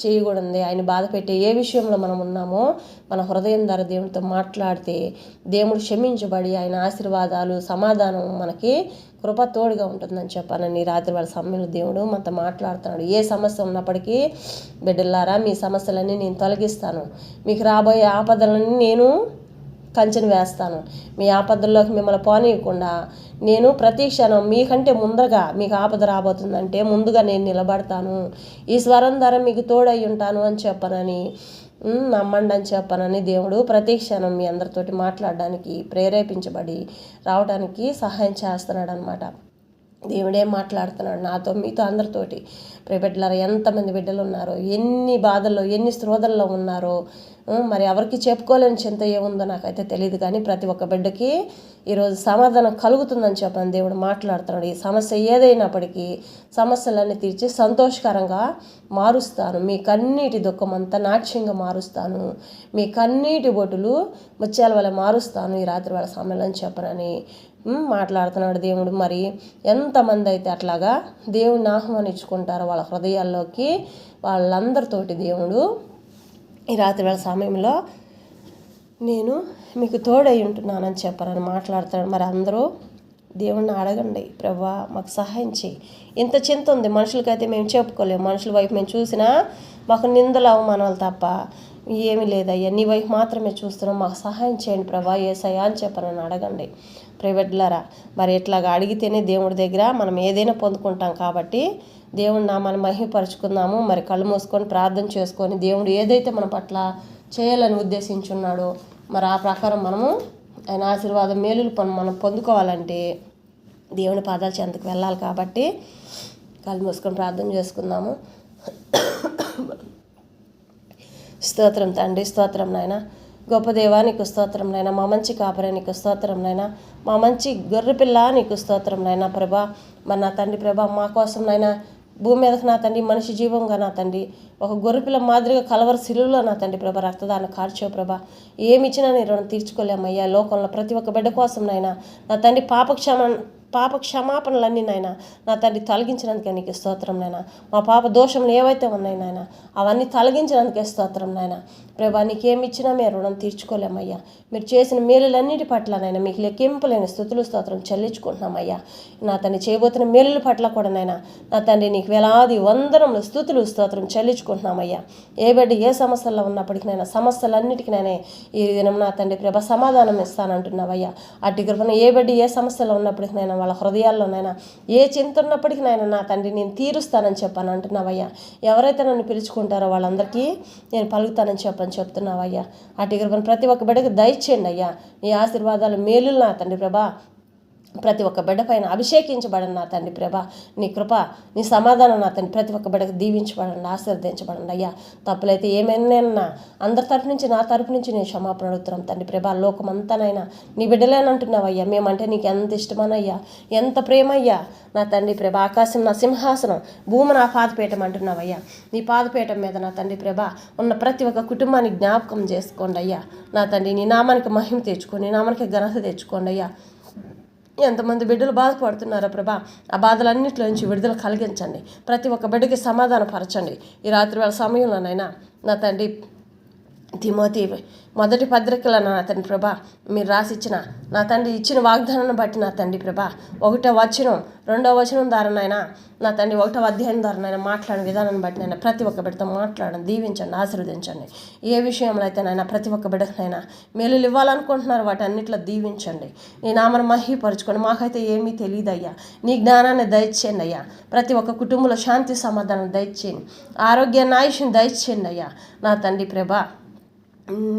చేయకూడదు, ఆయన బాధ పెట్టే ఏ విషయంలో మనం ఉన్నామో మన హృదయం ద్వారా దేవునితో మాట్లాడితే దేవుడు క్షమించబడి ఆయన ఆశీర్వాదాలు సమాధానం మనకి కృప తోడుగా ఉంటుందని చెప్పానని రాత్రి వాళ్ళ సమయంలో దేవుడు మనతో మాట్లాడుతున్నాడు. ఏ సమస్య ఉన్నప్పటికీ బిడ్డలారా, మీ సమస్యలన్నీ నేను తొలగిస్తాను. మీకు రాబోయే ఆపదలన్నీ నేను కంచెను వేస్తాను. మీ ఆపదల్లోకి మిమ్మల్ని పోనీయకుండా నేను ప్రతి క్షణం మీకంటే ముందరగా మీకు ఆపద రాబోతుందంటే ముందుగా నేను నిలబడతాను. ఈ స్వరం ద్వారా మీకు తోడై ఉంటాను అని చెప్పనని నమ్మండి అని చెప్పనని దేవుడు ప్రతి క్షణం మీ అందరితోటి మాట్లాడడానికి ప్రేరేపించబడి రావడానికి సహాయం చేస్తున్నాడు అనమాట. దేవుడే మాట్లాడుతున్నాడు నాతో, మీతో, అందరితోటి. బిడ్డలారా, ఎంతమంది బిడ్డలు ఉన్నారో, ఎన్ని బాధల్లో ఎన్ని శ్రోధల్లో ఉన్నారో, మరి ఎవరికి చెప్పుకోలేని చింత ఏముందో నాకైతే తెలియదు. కానీ ప్రతి ఒక్క బిడ్డకి ఈరోజు సమాధానం కలుగుతుందని చెప్పని దేవుడు మాట్లాడుతున్నాడు. ఈ సమస్య ఏదైనప్పటికీ సమస్యలన్నీ తీర్చి సంతోషకరంగా మారుస్తాను. మీ కన్నీటి దుఃఖం అంతా నాట్యంగా మారుస్తాను. మీ కన్నీటి బొట్టులు ముత్యాల వల్ల మారుస్తాను ఈ రాత్రి వాళ్ళ సమయంలో అని చెప్పనని మాట్లాడుతున్నాడు దేవుడు. మరి ఎంతమంది అయితే అట్లాగా దేవుడిని ఆహ్వానించుకుంటారో వాళ్ళ హృదయాల్లోకి, వాళ్ళందరితోటి దేవుడు ఈ రాత్రి వేళ సమయంలో నేను మీకు తోడై ఉంటున్నానని చెప్పారని మాట్లాడుతున్నాడు. మరి అందరూ దేవుణ్ణి అడగండి, ప్రభువా మాకు సహాయం చేయి. ఇంత చింత ఉంది, మనుషులకైతే మేము చెప్పుకోలేము. మనుషుల వైపు మేము చూసినా మాకు నిందలు అవమానాలు తప్ప ఏమీ లేదయ్యా, నీ వైపు మాత్రమే చూస్తున్నాం, మాకు సహాయం చేయండి ప్రభా యేసయ్యా అని చెప్పనని అడగండి. ప్రైవేట్లారా, మరి ఇట్లాగా అడిగితేనే దేవుడి దగ్గర మనం ఏదైనా పొందుకుంటాం. కాబట్టి దేవుడిని నామాన్ని మహిమపరుచుకుందాము. మరి కళ్ళు మూసుకొని ప్రార్థన చేసుకొని దేవుడు ఏదైతే మన పట్ల చేయాలని ఉద్దేశించున్నాడో మరి ఆ ప్రకారం మనము ఆయన ఆశీర్వాదం మేలులు మనం పొందుకోవాలంటే దేవుని పాదాల చెంతకు వెళ్ళాలి. కాబట్టి కళ్ళు మూసుకొని ప్రార్థన చేసుకుందాము. స్తోత్రం తండ్రి, స్తోత్రం నాయన, గొప్ప దేవా నీకు స్తోత్రం నాయన, మా మంచి కాపరే నీకు స్తోత్రం నాయన, మా మంచి గొర్రెపిల్ల నీకు స్తోత్రం నాయన ప్రభా. మరి నా తండ్రి ప్రభా మా కోసం నాయన భూమి మీదకి నా తండ్రి మనిషి జీవంగా నా తండ్రి ఒక గొర్రెపిల్ల మాదిరిగా కలవర శిలువలో నా తండ్రి ప్రభ రక్తదానం కార్చో ప్రభ ఏమి ఇచ్చినా నీ రుణం తీర్చుకోలేమయ్యా. లోకంలో ప్రతి ఒక్క బిడ్డ కోసం నాయన నా తండ్రి పాప క్షమాపణలన్నీ నాయన నా తండ్రి తొలగించినందుకే నీకు స్తోత్రం నాయన. మా పాప దోషములు ఏవైతే ఉన్నాయి నాయన అవన్నీ తొలగించినందుకే స్తోత్రం నాయన. ప్రభా నీకేమి ఇచ్చినా మేము రుణం తీర్చుకోలేమయ్యా. మీరు చేసిన మేలులన్నిటి పట్ల నాయన మీకు లెక్కింపులేని స్తుతులు స్తోత్రం చెల్లించుకుంటున్నామయ్యా. నా తండ్రి చేయబోతున్న మేలుల పట్ల కూడా నాయన నా తండ్రి నీకు వేలాది వందనములు స్తుతులు స్తోత్రం చెల్లించుకుంటున్నామయ్యా. ఏ బిడ్డ ఏ సమస్యల్లో ఉన్నప్పటికీ నాయన సమస్యలన్నిటికీ నేనే ఈ దినం నా తండ్రి ప్రభ సమాధానం ఇస్తానంటున్నావయ్యా. అట్టి కృపణ ఏ బిడ్డ ఏ సమస్యలో ఉన్నప్పటికీ నాయన వాళ్ళ హృదయాల్లోనైనా ఏ చింత ఉన్నప్పటికీ నాయన నా తండ్రి నేను తీరుస్తానని చెప్పాను అంటున్నావయ్యా. ఎవరైతే నన్ను పిలుచుకుంటారో వాళ్ళందరికీ నేను పలుకుతానని చెప్తున్నావయ్యా. అటు కృపను ప్రతి ఒక్క బిడ్డకు దయచేయండి అయ్యా. నీ ఆశీర్వాదాలు మేలులు నా తండ్రి ప్రభా ప్రతి ఒక్క బిడ్డ పైన అభిషేకించబడండి నా తండ్రి ప్రభ. నీ కృప నీ సమాధానం నా తండ్రి ప్రతి ఒక్క బిడ్డకు దీవించబడండి, ఆశీర్వదించబడండి అయ్యా. తప్పులైతే ఏమైనా అందరి తరపు నుంచి నా తరపు నుంచి నేను క్షమాపణ అడుగుతున్నాం తండ్రి ప్రభ. లోకమంతానైనా నీ బిడ్డలేనంటున్నావయ్యా. మేమంటే నీకు ఎంత ఇష్టమనయ్యా, ఎంత ప్రేమయ్యా నా తండ్రి ప్రభ. ఆకాశం నా సింహాసనం, భూమి నా పాదపీఠం అంటున్నావయ్యా. నీ పాదపీఠం మీద నా తండ్రి ప్రభ ఉన్న ప్రతి ఒక్క కుటుంబాన్ని జ్ఞాపకం చేసుకోండి అయ్యా. నా తండ్రి నీ నామానికి మహిమ తెచ్చుకోండి, నీ నామానికి ఘనత తెచ్చుకోండి అయ్యా. ఎంతమంది బిడ్డలు బాధపడుతున్నారో ప్రభా ఆ బాధలన్నింటిలో నుంచి విడుదల కలిగించండి. ప్రతి ఒక్క బిడ్డకి సమాధానపరచండి. ఈ రాత్రి వేళ సమయంలోనైనా నా తండ్రి తిమోతి మొదటి పత్రికల నా తండ్రి ప్రభా మీరు రాసిచ్చిన నా తండ్రి ఇచ్చిన వాగ్దానాన్ని బట్టి నా తండ్రి ప్రభా 1వ వచనం 2వ వచనం ద్వారానైనా నా తండ్రి 1వ అధ్యాయం ద్వారానైనా మాట్లాడిన విధానాన్ని బట్టి నైనా ప్రతి ఒక్క బిడ్డతో మాట్లాడండి, దీవించండి, ఆశీర్వదించండి. ఏ విషయంలో అయితే నైనా ప్రతి ఒక్క బిడ్డకనైనా మేలులు ఇవ్వాలనుకుంటున్నారు వాటి అన్నింటిలో దీవించండి. నీ నామను మహిపరుచుకోండి. మాకైతే ఏమీ తెలియదయ్యా. నీ జ్ఞానాన్ని దయచేయండి అయ్యా. ప్రతి ఒక్క కుటుంబంలో శాంతి సమాధానం దయచేయండి, ఆరోగ్యాన్ని ఆయుష్ని దయచేయండి అయ్యా. నా తండ్రి ప్రభా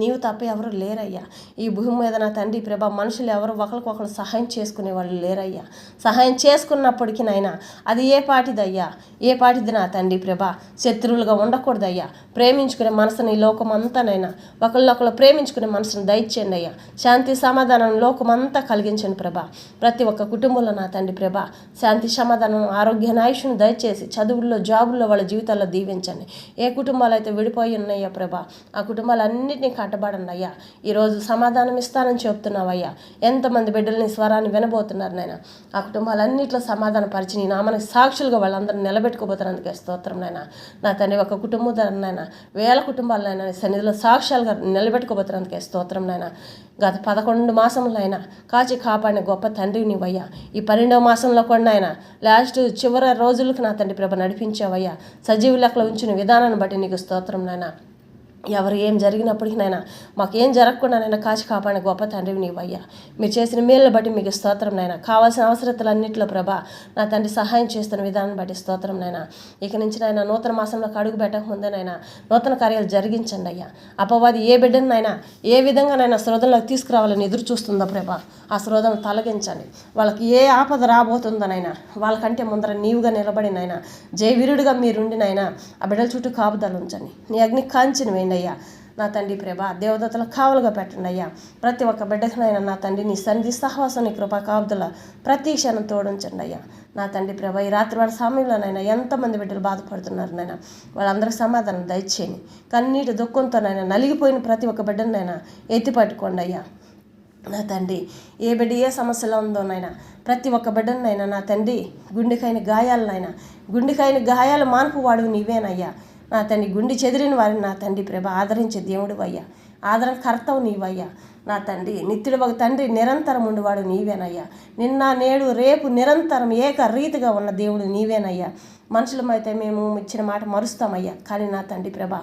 నీవు తప్ప ఎవరు లేరయ్యా. ఈ భూమి మీద నా తండ్రి ప్రభా మనుషులు ఎవరు ఒకరికొకరు సహాయం చేసుకునే వాళ్ళు లేరయ్యా. సహాయం చేసుకున్నప్పటికీ నాయన అది ఏ పాటిదయ్యా, ఏ పాటిది నా తండ్రి ప్రభా శత్రువులుగా ఉండకూడదయ్యా. ప్రేమించుకునే మనసుని ఈ లోకమంతానైనా ఒకళ్ళొకళ్ళు ప్రేమించుకునే మనసును దయచేయండి అయ్యా. శాంతి సమాధానం లోకమంతా కలిగించండి ప్రభా. ప్రతి ఒక్క కుటుంబంలో నా తండ్రి ప్రభా శాంతి సమాధానం ఆరోగ్యాన్ని ఆయుష్ను దయచేసి చదువుల్లో జాబుల్లో వాళ్ళ జీవితాల్లో దీవించండి. ఏ కుటుంబాలు అయితే విడిపోయి ఉన్నాయో ప్రభా ఆ కుటుంబాలన్నీ కట్టబడండి అయ్యా. ఈరోజు సమాధానం ఇస్తానని చెప్తున్నావయ్యా. ఎంతమంది బిడ్డలని స్వరాన్ని వినబోతున్నారు నాయన. ఆ కుటుంబాలన్నింటిలో సమాధాన పరిచి నీ నామానికి సాక్షులుగా వాళ్ళందరూ నిలబెట్టుకోబోతున్నందుకే స్తోత్రం నాయన. నా తండ్రి ఒక కుటుంబం నాయన 1000 కుటుంబాలనైనా సన్నిధిలో సాక్ష్యాలుగా నిలబెట్టుకోబోతున్నందుకే స్తోత్రం నాయన. గత 11 మాసములైనా కాచి కాపాడిన గొప్ప తండ్రి నీవయ్యా. ఈ 12వ మాసంలో కూడా ఆయన చివరి రోజులకు నా తండ్రి ప్రభ నడిపించావయ్యా. సజీవ లెక్కలో ఉంచిన విధానాన్ని బట్టి నీకు స్తోత్రం నాయన. ఎవరు ఏం జరిగినప్పటికీ నాయన మాకేం జరగకుండా నైనా కాచి కాపాడిన గొప్ప తండ్రివి నీవయ్యా. మీరు చేసిన మేలును బట్టి మీకు స్తోత్రం నాయన. కావాల్సిన అవసరతలన్నింటిలో ప్రభా నా తండ్రి సహాయం చేస్తున్న విధానం బట్టి స్తోత్రం నాయన. ఇక నుంచి నాయన నూతన మాసంలోకి అడుగు పెట్టకముందే నాయన నూతన కార్యాలు జరిగించండి అయ్యా. అపవాది ఏ బిడ్డను నాయన ఏ విధంగా నాయన శ్రోధంలోకి తీసుకురావాలని ఎదురు చూస్తుందో ప్రభా ఆ శ్రోధను తొలగించండి. వాళ్ళకి ఏ ఆపద రాబోతుందో నాయన వాళ్ళకంటే ముందర నీవుగా నిలబడి నాయన జయవీరుడిగా మీరుండి నాయన ఆ బిడ్డల చుట్టూ కాపుదలు ఉంచండి. నీ అగ్ని కాంచిన వేయండి అయ్యా. నా తండ్రి ప్రభా దేవదత్తలకు కావలుగా పెట్టండి అయ్యా. ప్రతి ఒక్క బిడ్డకునైనా నా తండ్రి నీ సన్నిధి సహవాసం నీ కృపా కాపుదల ప్రతి క్షణం తోడించండి అయ్యా. నా తండ్రి ప్రభా ఈ రాత్రి వాళ్ళ సమయంలోనైనా ఎంతమంది బిడ్డలు బాధపడుతున్నారు నాయన వాళ్ళందరికీ సమాధానం దయచేయండి. కన్నీటి దుఃఖంతోనైనా నలిగిపోయిన ప్రతి ఒక్క బిడ్డనైనా ఎత్తి పట్టుకోండి అయ్యా. నా తండ్రి ఏ బిడ్డ ఏ సమస్యలో ఉందోనైనా ప్రతి ఒక్క బిడ్డనైనా నా తండ్రి గుండెకైన గాయాలు మాన్పు వాడు నీవేనయ్యా. నా తండ్రి గుండె చెదిరిన వారిని నా తండ్రి ప్రభ ఆదరించే దేవుడు అయ్యా. ఆదరణ కర్తవు నీవయ్యా. నా తండ్రి నిత్యుడు ఒక తండ్రి నిరంతరం ఉండేవాడు నీవేనయ్యా. నిన్న నేడు రేపు నిరంతరం ఏకరీతిగా ఉన్న దేవుడు నీవేనయ్యా. మనుషులమైతే మేము ఇచ్చిన మాట మరుస్తామయ్యా. కానీ నా తండ్రి ప్రభ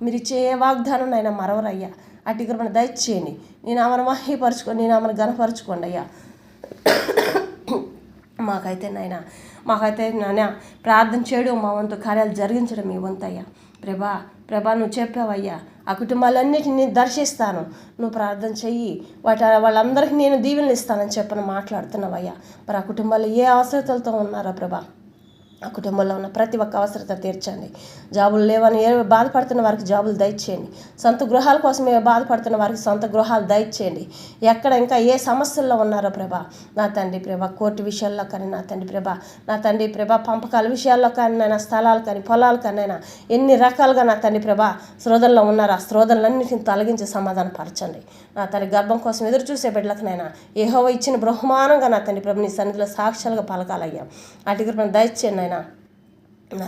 మీరు ఇచ్చే ఏ వాగ్దానం అయినా మరవరయ్యా. అటు కృపను దయచేయండి. నేను ఆమెను మహిపరచుకోండి, నేను ఆమెను ఘనపరచుకోండి అయ్యా. మాకైతే నాయన ప్రార్థన చేయడం మా వంతు, కార్యాలు జరిగించడం మీ వంతయ్యా. ప్రభా నువ్వు చెప్పావయ్యా ఆ కుటుంబాలన్నిటిని దర్శిస్తాను, నువ్వు ప్రార్థన చెయ్యి, వాళ్ళందరికీ నేను దీవెనలు ఇస్తానని చెప్పని మాట్లాడుతున్నావయ్యా. మరి ఆ కుటుంబాలు ఏ అవసరతలతో ఉన్నారో ప్రభా ఆ కుటుంబంలో ఉన్న ప్రతి ఒక్క అవసరత తీర్చండి. జాబులు లేవని బాధపడుతున్న వారికి జాబులు దయచేయండి. సొంత గృహాల కోసం బాధపడుతున్న వారికి సొంత గృహాలు దయచేయండి. ఎక్కడ ఇంకా ఏ సమస్యల్లో ఉన్నారో ప్రభా, నా తండ్రి ప్రభా, కోర్టు విషయాల్లో కానీ నా తండ్రి ప్రభా పంపకాల విషయాల్లో కానీ నైనా, స్థలాలు కానీ పొలాలు కానీ నైనా, ఎన్ని రకాలుగా నా తండ్రి ప్రభా శ్రోధనలో ఉన్నారు. ఆ శ్రోధనలన్నింటిని తొలగించి సమాధానపరచండి. నా తండ్రి గర్భం కోసం ఎదురు చూసే బిడ్డలకునైనా యెహోవా ఇచ్చిన బహుమానంగా నా తండ్రి ప్రభు నీ సన్నిధిలో సాక్ష్యాలుగా పలకాలయ్యా. అటు కృపను దయచేయండి నాయనా. నా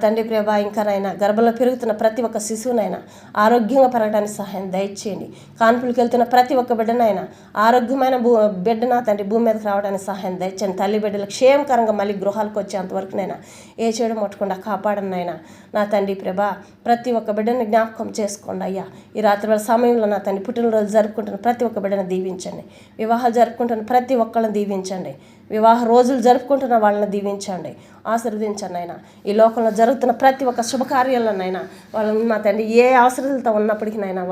తండ్రి ప్రభా ఇంకానైనా గర్భంలో పెరుగుతున్న ప్రతి ఒక్క శిశువునైనా ఆరోగ్యంగా పెరగడానికి సహాయం దయచేయండి. కాన్పులకు వెళ్తున్న ప్రతి ఒక్క బిడ్డనైనా ఆరోగ్యమైన బిడ్డ నా తండ్రి భూమి మీదకి రావడానికి సహాయం దయచేయండి. తల్లి బిడ్డలు క్షేమకరంగా మళ్ళీ గృహాలకు వచ్చేంతవరకునైనా ఏ చెడు ముట్టకుండా కాపాడనైనా. నా తండ్రి ప్రభా ప్రతి ఒక్క బిడ్డని జ్ఞాపకం చేసుకోండి అయ్యా. ఈ రాత్రి వేళ సమయంలో నా తండ్రి పుట్టినరోజు జరుపుకుంటున్న ప్రతి ఒక్క బిడ్డను దీవించండి. వివాహాలు జరుపుకుంటున్న ప్రతి ఒక్కళ్ళని దీవించండి. వివాహ రోజులు జరుపుకుంటున్న వాళ్ళని దీవించండి, ఆశీర్వదించండి అయినా. ఈ లోకంలో జరుగుతున్న ప్రతి ఒక్క శుభకార్యాలనైనా వాళ్ళని నా తండ్రి ఏ అవసరాలతో ఉన్నప్పటికీనైనా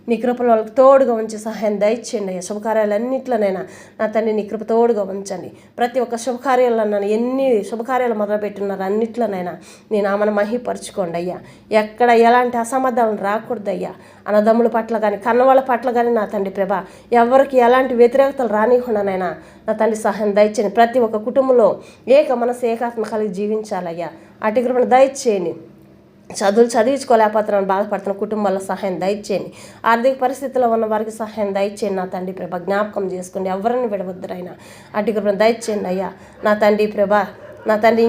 నీ కృపలో వాళ్ళకి తోడుగా ఉంచి సహాయం దయచేయండి అయ్యా. శుభకార్యాలన్నింటిలోనైనా నా తండ్రి నీ కృప తోడుగా ఉంచండి. ప్రతి ఒక్క శుభకార్యాలన్నా ఎన్ని శుభకార్యాలు మొదలుపెట్టున్నారు అన్నిట్లోనైనా నీ నామను మహిపరచుకోండి అయ్యా. ఎక్కడ ఎలాంటి అసమర్థాలను రాకూడదయ్యా. అన్నదమ్ముల పట్ల కానీ కన్నవాళ్ళ పట్ల కానీ నా తండ్రి ప్రభా ఎవరికి ఎలాంటి వ్యతిరేకతలు రానివ్వకుండానైనా నా తండ్రి సహాయం దయచేయండి. ప్రతి ఒక్క కుటుంబంలో ఏక మనసు ఏకాత్మ కలిగి జీవించాలయ్యా. అటు కృపను దయచేయండి. చదువులు చదివించుకోలేకపోతున్నాను బాధపడుతున్న కుటుంబాల్లో సహాయం దయచేయండి. ఆర్థిక పరిస్థితుల్లో ఉన్న వారికి సహాయం దయచేయండి. నా తండ్రి ప్రభా జ్ఞాపకం చేసుకోండి. ఎవరిని విడవద్దురైనా అటు కృపను దయచేయండి అయ్యా. నా తండ్రి ప్రభా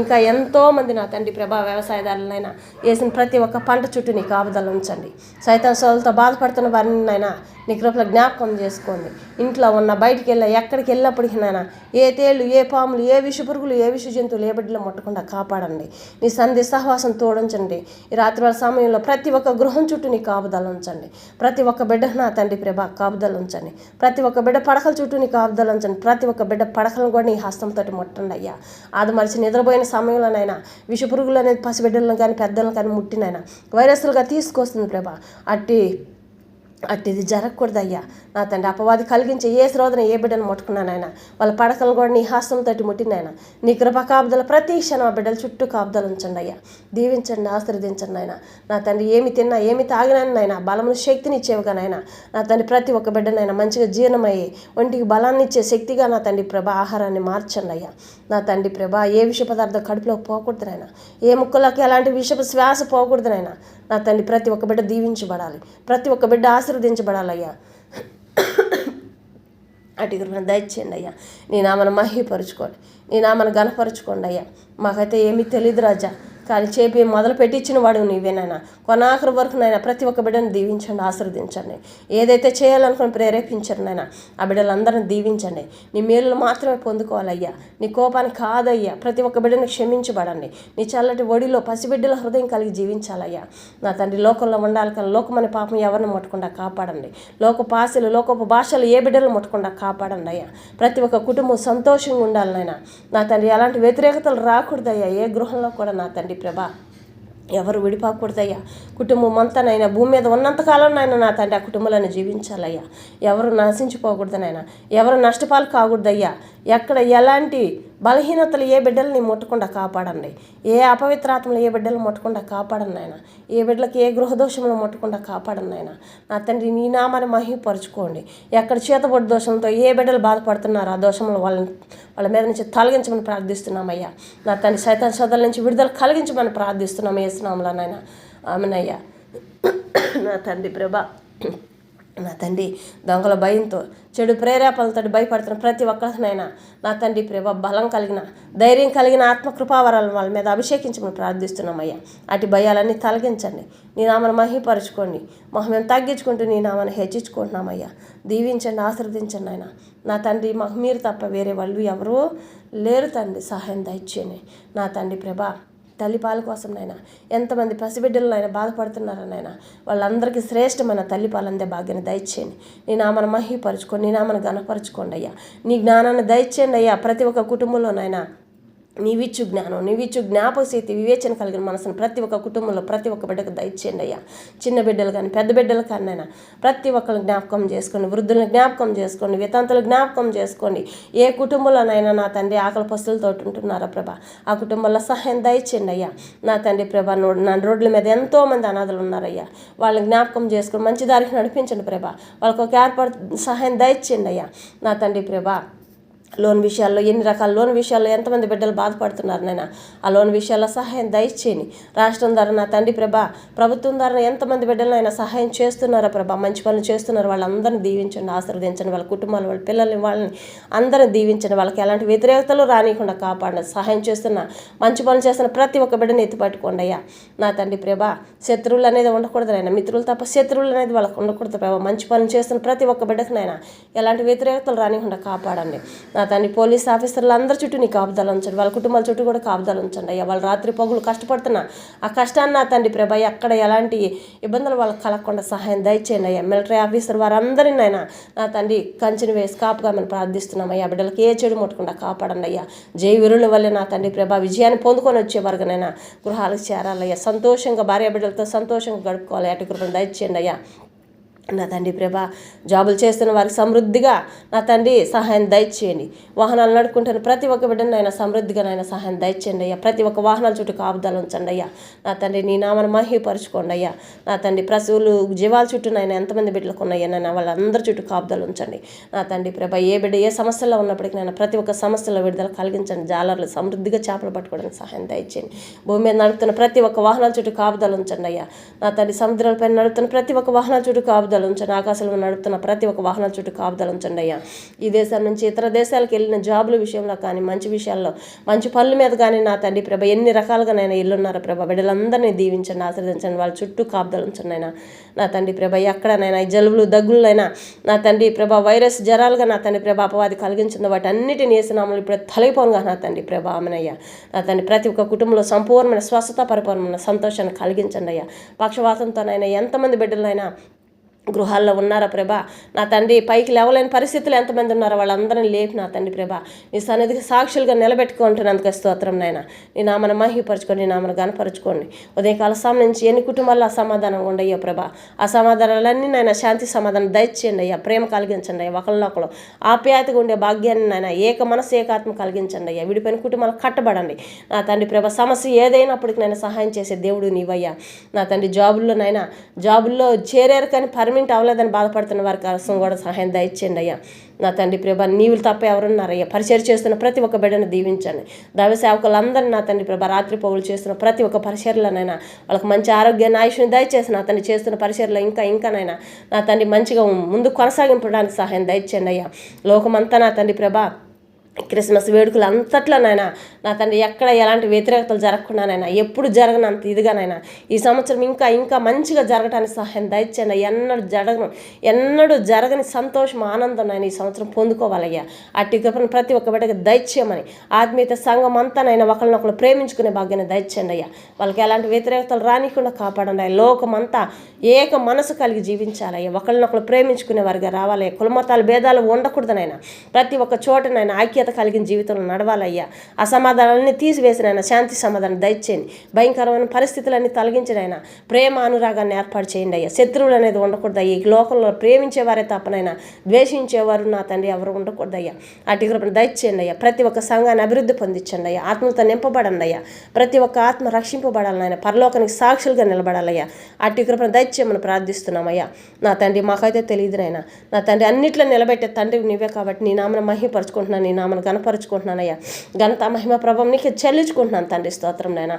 ఇంకా ఎంతోమంది నా తండ్రి ప్రభా వ్యవసాయదారులనైనా వేసిన ప్రతి ఒక్క పంట చుట్టూ నీ కాపుదల ఉంచండి. సైతం సోదలతో బాధపడుతున్న వారినైనా నీ కృపలో జ్ఞాపకం చేసుకోండి. ఇంట్లో ఉన్న బయటికి ఎక్కడికి వెళ్ళినప్పటికీనైనా ఏ తేళ్ళు, ఏ పాములు, ఏ విష పురుగులు, ఏ విష జంతువులు ఏ బిడ్డలు ముట్టకుండా కాపాడండి. నీ సంధి సహవాసం తోడుంచండి. ఈ రాత్రి సమయంలో ప్రతి ఒక్క గృహం చుట్టూ నీ కాపుదల ఉంచండి. ప్రతి ఒక్క బిడ్డ నా తండ్రి ప్రభా కాపుదల ఉంచండి. ప్రతి ఒక్క బిడ్డ పడకల చుట్టూ నీ కాపుదల ఉంచండి. ప్రతి ఒక్క బిడ్డ పడకలను కూడా నీ హస్తంతో ముట్టండి అయ్యా. అది మరిచి నిద్రపోయిన సమయంలోనైనా విష పురుగులు అనేది పసిబిడ్డలను కానీ పెద్దలను కానీ ముట్టినైనా వైరస్లుగా తీసుకొస్తుంది ప్రభా. అట్టిది జరగకూడదు అయ్యా. నా తండ్రి అపవాది కలిగించే ఏ శ్రోధన ఏ బిడ్డను ముట్టుకున్నానైనా వాళ్ళ పడకలు కూడా నీ హస్తం తోటి ముట్టినైనా నీ కృప కాపుదల ప్రతి క్షణం ఆ బిడ్డల చుట్టూ కాపుదలు ఉంచండి అయ్యా. దీవించండి, ఆశీర్వదించండి అయినా. నా తండ్రి ఏమి తిన్నా ఏమి తాగినైనా బలమును శక్తిని ఇచ్చేవిగానైనా నా తండ్రి ప్రతి ఒక్క బిడ్డనైనా మంచిగా జీర్ణమయ్యి ఒంటికి బలాన్ని ఇచ్చే శక్తిగా నా తండ్రి ప్రభా ఆహారాన్ని మార్చండి అయ్యా. నా తండ్రి ప్రభా ఏ విష పదార్థం కడుపులోకి పోకూడదునైనా, ఏ ముక్కలకి ఎలాంటి విషపు శ్వాస పోకూడదునైనా నా తండ్రి ప్రతి ఒక్క బిడ్డ దీవించబడాలి. ప్రతి ఒక్క బిడ్డ ఆశీర్వదించబడాలయ్యా. అటు కృపను దయచేయండి అయ్యా. నీ నామను మహిపరుచుకోండి, నీ నామను ఘనపరుచుకోండి అయ్యా. మాకైతే ఏమీ తెలియదు రాజా, కానీ చేపి మొదలు పెట్టించిన వాడు నీవేనైనా. కొనాఖరి వరకు నైనా ప్రతి ఒక్క బిడ్డను దీవించండి, ఆశీర్వదించండి. ఏదైతే చేయాలనుకుని ప్రేరేపించారు నైనా ఆ బిడ్డలందరిని దీవించండి. నీ మేలు మాత్రమే పొందుకోవాలయ్యా. నీ కోపానికి కాదయ్యా. ప్రతి ఒక్క బిడ్డను క్షమించబడండి. నీ చల్లటి ఒడిలో పసిబిడ్డల హృదయం కలిగి జీవించాలయ్యా. నా తండ్రి లోకంలో ఉండాలి కానీ లోకమని పాపం ఎవరిని ముట్టకుండా కాపాడండి. లోకపు భాషలు ఏ బిడ్డలు ముట్టకుండా కాపాడండి అయ్యా. ప్రతి ఒక్క కుటుంబం సంతోషంగా ఉండాలనైనా నా తండ్రి ఎలాంటి వ్యతిరేకతలు రాకూడదయ్యా. ఏ గృహంలో కూడా నా తండ్రి ప్రభా ఎవరు విడిపోకూడదయ్యా. కుటుంబం అంతానైనా భూమి మీద ఉన్నంతకాలంనైనా నా తండ్రి ఆ కుటుంబాలను జీవించాలయ్యా. ఎవరు నశించిపోకూడదనైనా, ఎవరు నష్టపాలు కాకూడదయ్యా. ఎక్కడ ఎలాంటి బలహీనతలు ఏ బిడ్డలని ముట్టకుండా కాపాడండి. ఏ అపవిత్రాత్మలు ఏ బిడ్డలు ముట్టకుండా కాపాడండి ఆయన. ఏ బిడ్డలకి ఏ గృహదోషంలో ముట్టకుండా కాపాడండి ఆయన. నా తండ్రి నీ నామాన్ని మహిపరుచుకోండి. ఎక్కడ చేతబడి దోషంతో ఏ బిడ్డలు బాధపడుతున్నారో ఆ దోషంలో వాళ్ళ మీద నుంచి తొలగించమని ప్రార్థిస్తున్నామయ్యా. నా తండ్రి సైతాన్ సోదరుల నుంచి విడుదల కలిగించమని ప్రార్థిస్తున్నాము యేసునామములో నాయనా. ఆమేనయ్యా. నా తండ్రి ప్రభా నా తండ్రి దొంగల భయంతో చెడు ప్రేరేపణలతో భయపడుతున్న ప్రతి ఒక్కరినైనా నా తండ్రి ప్రభా బలం కలిగిన ధైర్యం కలిగిన ఆత్మకృపావరాలను వాళ్ళ మీద అభిషేకించమని ప్రార్థిస్తున్నామయ్యా. అటు భయాలన్నీ తొలగించండి. నీ నామను మహిపరుచుకోండి. మేము తగ్గించుకుంటూ నీ నామాన్ని హెచ్చించుకుంటున్నామయ్యా. దీవించండి, ఆశీర్వదించండి ఆయన. నా తండ్రి మాకు మీరు తప్ప వేరే వాళ్ళు ఎవరూ లేరు తండ్రి. సహాయం దయచేయండి నా తండ్రి ప్రభా. తల్లిపాల కోసం నైనా ఎంతమంది పసిబిడ్డలు అయినా బాధపడుతున్నారనైనా వాళ్ళందరికీ శ్రేష్టమైన తల్లిపాలు అందే భాగ్యాన్ని దయచేయండి. నీ నామను మహిపరుచుకోండి, నీ నామను ఘనపరుచుకోండి అయ్యా. నీ జ్ఞానాన్ని దయచేయండి అయ్యా. ప్రతి ఒక్క కుటుంబంలోనైనా నీవిచ్చు జ్ఞానం, నీవిచ్చు జ్ఞాపక శక్తి, వివేచన కలిగిన మనసును ప్రతి ఒక్క కుటుంబంలో ప్రతి ఒక్క బిడ్డకు దయచేయండి అయ్యా. చిన్న బిడ్డలు కానీ పెద్ద బిడ్డలు కానీ అయినా ప్రతి ఒక్కరిని జ్ఞాపకం చేసుకోండి, వృద్ధులను జ్ఞాపకం చేసుకోండి, వితంతులు జ్ఞాపకం చేసుకోండి. ఏ కుటుంబంలోనైనా నా తండ్రి ఆకలి పస్తులతో ఉంటున్నారా ప్రభా, ఆ కుటుంబంలో సహాయం దయచేయండి అయ్యా. నా తండ్రి ప్రభా, నా రోడ్ల మీద ఎంతోమంది అనాథలు ఉన్నారయ్యా, వాళ్ళని జ్ఞాపకం చేసుకొని మంచి దారికి నడిపించండి ప్రభా. వాళ్ళకు ఒక ఏర్పాటు సహాయం దయచేయండి అయ్యా. నా తండ్రి ప్రభా, లోన్ విషయాల్లో ఎన్ని రకాల లోన్ విషయాల్లో ఎంతమంది బిడ్డలు బాధపడుతున్నారు నాయన, ఆ లోన్ విషయాల్లో సహాయం దయచేయండి. రాష్ట్రం ద్వారా నా తండ్రి ప్రభా, ప్రభుత్వం ద్వారా ఎంతమంది బిడ్డలను ఆయన సహాయం చేస్తున్నారో ప్రభా, మంచి పనులు చేస్తున్నారు. వాళ్ళందరినీ దీవించండి, ఆశీర్వదించండి. వాళ్ళ కుటుంబాలు, వాళ్ళ పిల్లల్ని, వాళ్ళని అందరిని దీవించండి. వాళ్ళకి ఎలాంటి వ్యతిరేకతలు రానియకుండా కాపాడండి. సహాయం చేస్తున్న, మంచి పనులు చేస్తున్న ప్రతి ఒక్క బిడ్డని ఎత్తిపట్టుకోండి అయ్యా. నా తండ్రి ప్రభా, శత్రువులు అనేది ఉండకూడదు నాయన, మిత్రులు తప్ప శత్రువులు అనేది వాళ్ళకి ఉండకూడదు ప్రభా. మంచి పనులు చేస్తున్న ప్రతి ఒక్క బిడ్డకు నాయన ఎలాంటి వ్యతిరేకతలు రానియకుండా కాపాడండి. నా తండ్రి పోలీస్ ఆఫీసర్లు అందరి చుట్టూ నీ కాపుదలు ఉంచండి, వాళ్ళ కుటుంబాల చుట్టూ కూడా కాపుదలు ఉంచండి అయ్యా. వాళ్ళు రాత్రి పగులు కష్టపడుతున్నా ఆ కష్టాన్ని నా తండ్రి ప్రభా, ఎక్కడ ఎలాంటి ఇబ్బందులు వాళ్ళకి కలగకుండా సహాయం దయచేయండి అయ్యా. మిలిటరీ ఆఫీసర్ వారందరినీ అయినా నా తండ్రి కంచెని వేసి కాపుగా మేము ప్రార్థిస్తున్నాం అయ్యా. బిడ్డలకి ఏ చెడు ముట్టకుండా కాపాడండి అయ్యా. జై వీరుల వల్లే నా తండ్రి ప్రభా విజయాన్ని పొందుకొని వచ్చే వరకునైనా గృహాలకు చేరాలయ్యా. సంతోషంగా భార్య బిడ్డలతో సంతోషంగా గడుపుకోవాలి. అటు కృపను దయచేయండి అయ్యా. నా తండ్రి ప్రభా, జాబులు చేస్తున్న వారికి సమృద్ధిగా నా తండ్రి సహాయం దయచేయండి. వాహనాలు నడుపుకుంటున్న ప్రతి ఒక్క బిడ్డను ఆయన సమృద్ధిగా నాయన సహాయం దయచేయండి అయ్యా. ప్రతి ఒక్క వాహనాల చుట్టూ కాపుదలు ఉంచండి అయ్యా. నా తండ్రి నీ నామను మహిమపరచుకోండి అయ్యా. నా తండ్రి ప్రసవులు జీవాల చుట్టూ నాయన ఎంతమంది బిడ్డలకు ఉన్నాయా నాయన, వాళ్ళందరి చుట్టూ కాపుదలు ఉంచండి. నా తండ్రి ప్రభా, ఏ బిడ్డ ఏ సమస్యలో ఉన్నప్పటికీ నాయన ప్రతి ఒక్క సమస్యలో విడుదల కలిగించండి. జాలర్లు సమృద్ధిగా చేపలు పట్టుకోవడానికి సహాయం దయచేయండి. భూమి మీద నడుపుతున్న ప్రతి ఒక్క వాహనాల చుట్టూ కాపుదలు ఉంచండి అయ్యా. నా తండ్రి సముద్రాలపైన నడుపుతున్న ప్రతి ఒక్క వాహనాల చుట్టూ కాపుదలు ఉంచండి. ఆకాశంలో నడుపుతున్న ప్రతి ఒక్క వాహనాల చుట్టూ కాపుదలు ఉంచండి అయ్యా. ఈ దేశం నుంచి ఇతర దేశాలకు వెళ్ళిన జాబుల విషయంలో కానీ, మంచి విషయాల్లో, మంచి పనుల మీద కానీ నా తండ్రి ప్రభ ఎన్ని రకాలుగా నైనా ఇల్లున్నారో ప్రభ, బిడ్డలందరినీ దీవించండి, ఆశీర్వదించండి. వాళ్ళ చుట్టూ కాపుదలు ఉంచండి అయినా. నా తండ్రి ప్రభ ఎక్కడనైనా ఈ జలుబులు దగ్గులైనా నా తండ్రి ప్రభ వైరస్ జ్వరాలుగా నా తండ్రి ప్రభ అపవాది కలిగించిన వాటి అన్నిటిని వేసినామలు ఇప్పుడు తొలగిపోనుగా నా తండ్రి ప్రభ ఆమెనయ్యా. నా తండ్రి ప్రతి ఒక్క కుటుంబంలో సంపూర్ణమైన స్వస్థత, పరిపూర్ణమైన సంతోషాన్ని కలిగించండి అయ్యా. పక్షవాతంతోనైనా ఎంతమంది బిడ్డలైనా గృహాల్లో ఉన్నారా ప్రభా, నా తండ్రి పైకి లేవలేని పరిస్థితులు ఎంతమంది ఉన్నారో వాళ్ళందరినీ లేపి నా తండ్రి ప్రభా నీ సన్నిధికి సాక్షులుగా నిలబెట్టుకుంటున్నందుకు స్తోత్రం నాయన. నీ నామను మహిమపరచుకోండి, నీ నామను గనపరచుకోండి. ఉదయకాల సమయం నుంచి ఎన్ని కుటుంబాల్లో అసమాధానంగా ఉండయ్యో ప్రభా, ఆ సమాధానాలన్నీ నాయన శాంతి సమాధానం దయచేయండి అయ్యా. ప్రేమ కలిగించండి అయ్యా. ఒకరినొకరు ఆప్యాయతగా ఉండే భాగ్యాన్ని నాయన ఏక మనసు ఏకాత్మ కలిగించండి అయ్యా. విడిపోయిన కుటుంబాలు కట్టబడండి నా తండ్రి ప్రభా. సమస్య ఏదైనప్పటికీ నేను సహాయం చేసే దేవుడు నీవయ్యా. నా తండ్రి జాబుల్లో చేరారు కానీ పర్మనెంట్ అవ్వలేదని బాధపడుతున్న వారి కోసం కూడా సహాయం దయచేయండి అయ్యా. నా తండ్రి ప్రభా నీవు తప్ప ఎవరున్నారయ్యా. పరిచయం చేస్తున్న ప్రతి ఒక్క బిడ్డను దీవించండి. దైవ సేవకులందరినీ నా తండ్రి ప్రభా రాత్రి పౌలు చేస్తున్న ప్రతి ఒక్క పరిచర్లనైనా వాళ్ళకి మంచి ఆరోగ్యాన్ని, ఆయుష్ని దయచేసి నా తండ్రి చేస్తున్న పరిచర్లో ఇంకానైనా నా తండ్రి మంచిగా ముందు కొనసాగింపడానికి సహాయం దయచేయండి అయ్యా. లోకమంతా నా తండ్రి ప్రభా క్రిస్మస్ వేడుకలు అంతట్లోనైనా నా తండ్రి ఎక్కడ ఎలాంటి వ్యతిరేకతలు జరగకుండానైనా ఎప్పుడు జరగనంత ఇదిగానైనా ఈ సంవత్సరం ఇంకా మంచిగా జరగడానికి సహాయం దయచేయండి. ఎన్నడూ జరగని సంతోషం, ఆనందం నేను ఈ సంవత్సరం పొందుకోవాలయ్యా. అట్టి కృపను ప్రతి ఒక్క బిడ్డకి దయచేయమని, ఆత్మీయత సంఘం అంతానైనా ఒకరినొకరు ప్రేమించుకునే భాగ్యాన్ని దయచేయండి అయ్యా. వాళ్ళకి ఎలాంటి వ్యతిరేకతలు రానికుండా కాపాడండి అయ్యా. లోకమంతా ఏక మనసు కలిగి జీవించాలయ్యా. ఒకరినొకరు ప్రేమించుకునే వారిగా రావాలయ్యా. కులమతాల భేదాలు ఉండకూడదనైనా ప్రతి ఒక్క చోటనైనా ఐక్యత కలిగిన జీవితంలో నడవాలయ్యా. అసమాధానాలన్నీ తీసివేసినైనా శాంతి సమాధానం దయచేయండి. భయంకరమైన పరిస్థితులన్నీ తొలగించినైనా ప్రేమ అనురాగాన్ని ఏర్పాటు చేయండి అయ్యా. శత్రువులు అనేది ఉండకూడదు అయ్యా. ఈ లోకంలో ప్రేమించేవారే తప్పనైనా ద్వేషించేవారు నా తండ్రి ఎవరు ఉండకూడదు అయ్యా. అటు కృపను దయచేయండి అయ్యా. ప్రతి ఒక్క సంఘాన్ని అభివృద్ధి పొందించండి అయ్యా. ఆత్మలతో నింపబడండి అయ్యా. ప్రతి ఒక్క ఆత్మ రక్షింపబడాలనైనా పరలోకానికి సాక్షులుగా నిలబడాలయ్యా. అటు కృపను దయచేయమని ప్రార్థిస్తున్నామయ్యా. నా తండ్రి మాకైతే తెలియదునైనా నా తండ్రి అన్నిట్లో నిలబెట్టే తండ్రి నీవే కాబట్టి నీ నామను మహిమపరచుకుంటున్నాను, నీ నామను గణపరుచుకుంటున్నానయ్యా. ఘనత మహిమ ప్రభావం నీకు చెల్లించుకుంటున్నాను తండ్రి. స్తోత్రం నాయన.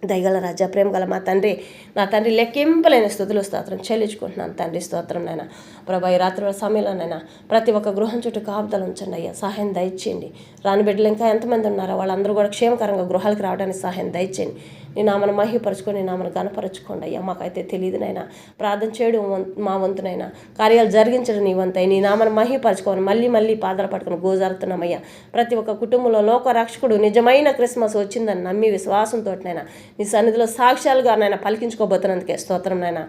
దయగల రాజా, ప్రేమ గల మా తండ్రి, నా తండ్రి లెక్కింపలేని స్థుతులు స్తోత్రం చెల్లించుకుంటున్నాను తండ్రి. స్తోత్రం నాయన. ప్రభా ఈ రాత్రి సమయంలోనైనా ప్రతి ఒక్క గృహం చుట్టూ కాపుదలు ఉంచండి అయ్యా. సహాయం దయచేయండి. రాని బిడ్డలు ఇంకా ఎంతమంది ఉన్నారో వాళ్ళందరూ కూడా క్షేమకరంగా గృహాలకు రావడానికి సహాయం దయచేయండి. నీ నామను మహిమపరచుకొని నీ నామను గణపరచుకోండి అయ్యా. మాకైతే తెలియదునైనా ప్రార్థన చేయడం మా వంతునైనా, కార్యాలు జరిగించడం నీ వంతై. నీ నామను మహిమపరచుకొని మళ్ళీ పాదాలు పట్టుకొని గోజారుతున్నామయ్యా. ప్రతి ఒక్క కుటుంబంలో లోక రక్షకుడు నిజమైన క్రిస్మస్ వచ్చిందని నమ్మి విశ్వాసంతోనైనా నీ సన్నిధిలో సాక్ష్యాలుగా నాయన పలికించుకోబోతున్నందుకే స్తోత్రం నాయన.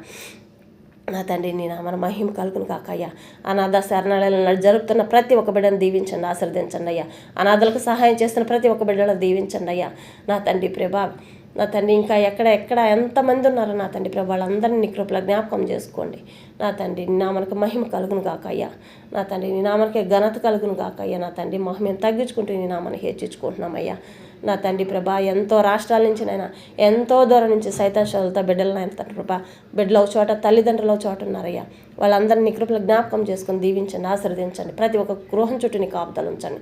నా తండ్రి నీ నామన మహిమ కలుగును కాకయ్యా. అనాథ శరణాలయాలను జరుపుతున్న ప్రతి ఒక్క బిడ్డను దీవించండి, ఆశీర్వదించండి అయ్యా. అనాథలకు సహాయం చేస్తున్న ప్రతి ఒక్క బిడ్డను దీవించండి అయ్యా. నా తండ్రి ప్రభా, నా తండ్రి ఇంకా ఎక్కడ ఎంతమంది ఉన్నారో నా తండ్రి ప్రభా, వాళ్ళందరినీ నీ కృపలో జ్ఞాపకం చేసుకోండి. నా తండ్రి నీ నామనకు మహిమ కలుగును కాకయ్యా. నా తండ్రి నీ నామనకే ఘనత కలుగును కాకయ్యా. నా తండ్రి మహిమను తగ్గించుకుంటూ నీ నామని హెచ్చించుకుంటున్నామయ్యా. నా తండ్రి ప్రభా, ఎంతో రాష్ట్రాల నుంచి నైనా, ఎంతో దూరం నుంచి సైతం శోధలతో బిడ్డలను ఆయన తండ్రి ప్రభా, బిడ్డలో చోట తల్లిదండ్రుల చోట ఉన్నారయ్యా. వాళ్ళందరినీ కృపలో జ్ఞాపకం చేసుకొని దీవించండి, ఆశీర్వదించండి. ప్రతి ఒక్క గృహం చుట్టూ నీ కాపుదలు ఉంచండి.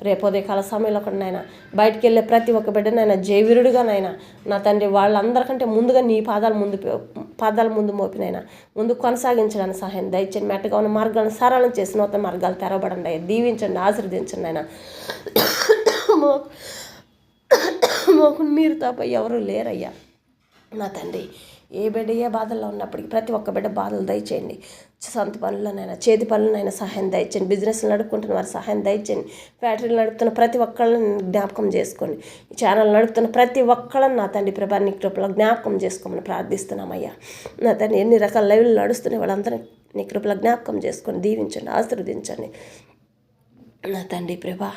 రేపు ఉదయకాల సమయంలో కూడా నాయన బయటికి వెళ్ళే ప్రతి ఒక్క బిడ్డనైనా జయవీరుడుగానైనా నా తండ్రి వాళ్ళందరికంటే ముందుగా నీ పాదాల ముందు మోపినైనా ముందు కొనసాగించడానికి సహాయం దయచేయండి. మెట్టగా ఉన్న మార్గాలను సరళం చేసి నూతన మార్గాలు తెరవబడండి అయ్యా. దీవించండి, ఆశీర్వదించండి ఆయన. మోకుని మీరు తప్ప ఎవరు లేరయ్యా. నా తండ్రి ఏ బిడ్డ ఏ బాధల్లో ఉన్నప్పటికీ ప్రతి ఒక్క బిడ్డ బాధలు దయచేయండి. సొంత పనులనైనా చేతి పనులనైనా సహాయం దయచేయండి. బిజినెస్లు నడుపుకుంటున్న వారు సహాయం దయచేయండి. ఫ్యాక్టరీలు నడుపుతున్న ప్రతి ఒక్కళ్ళని జ్ఞాపకం చేసుకోండి. ఈ ఛానల్ నడుపుతున్న ప్రతి ఒక్కళ్ళని నా తండ్రి ప్రభా నీ కృపలో జ్ఞాపకం చేసుకోమని ప్రార్థిస్తున్నామయ్యా. నా తండ్రి ఎన్ని రకాల లైవ్లు నడుస్తున్నాయి వాళ్ళందరినీ నీ కృపలో జ్ఞాపకం చేసుకొని దీవించండి, ఆశీర్వదించండి. నా తండ్రి ప్రభా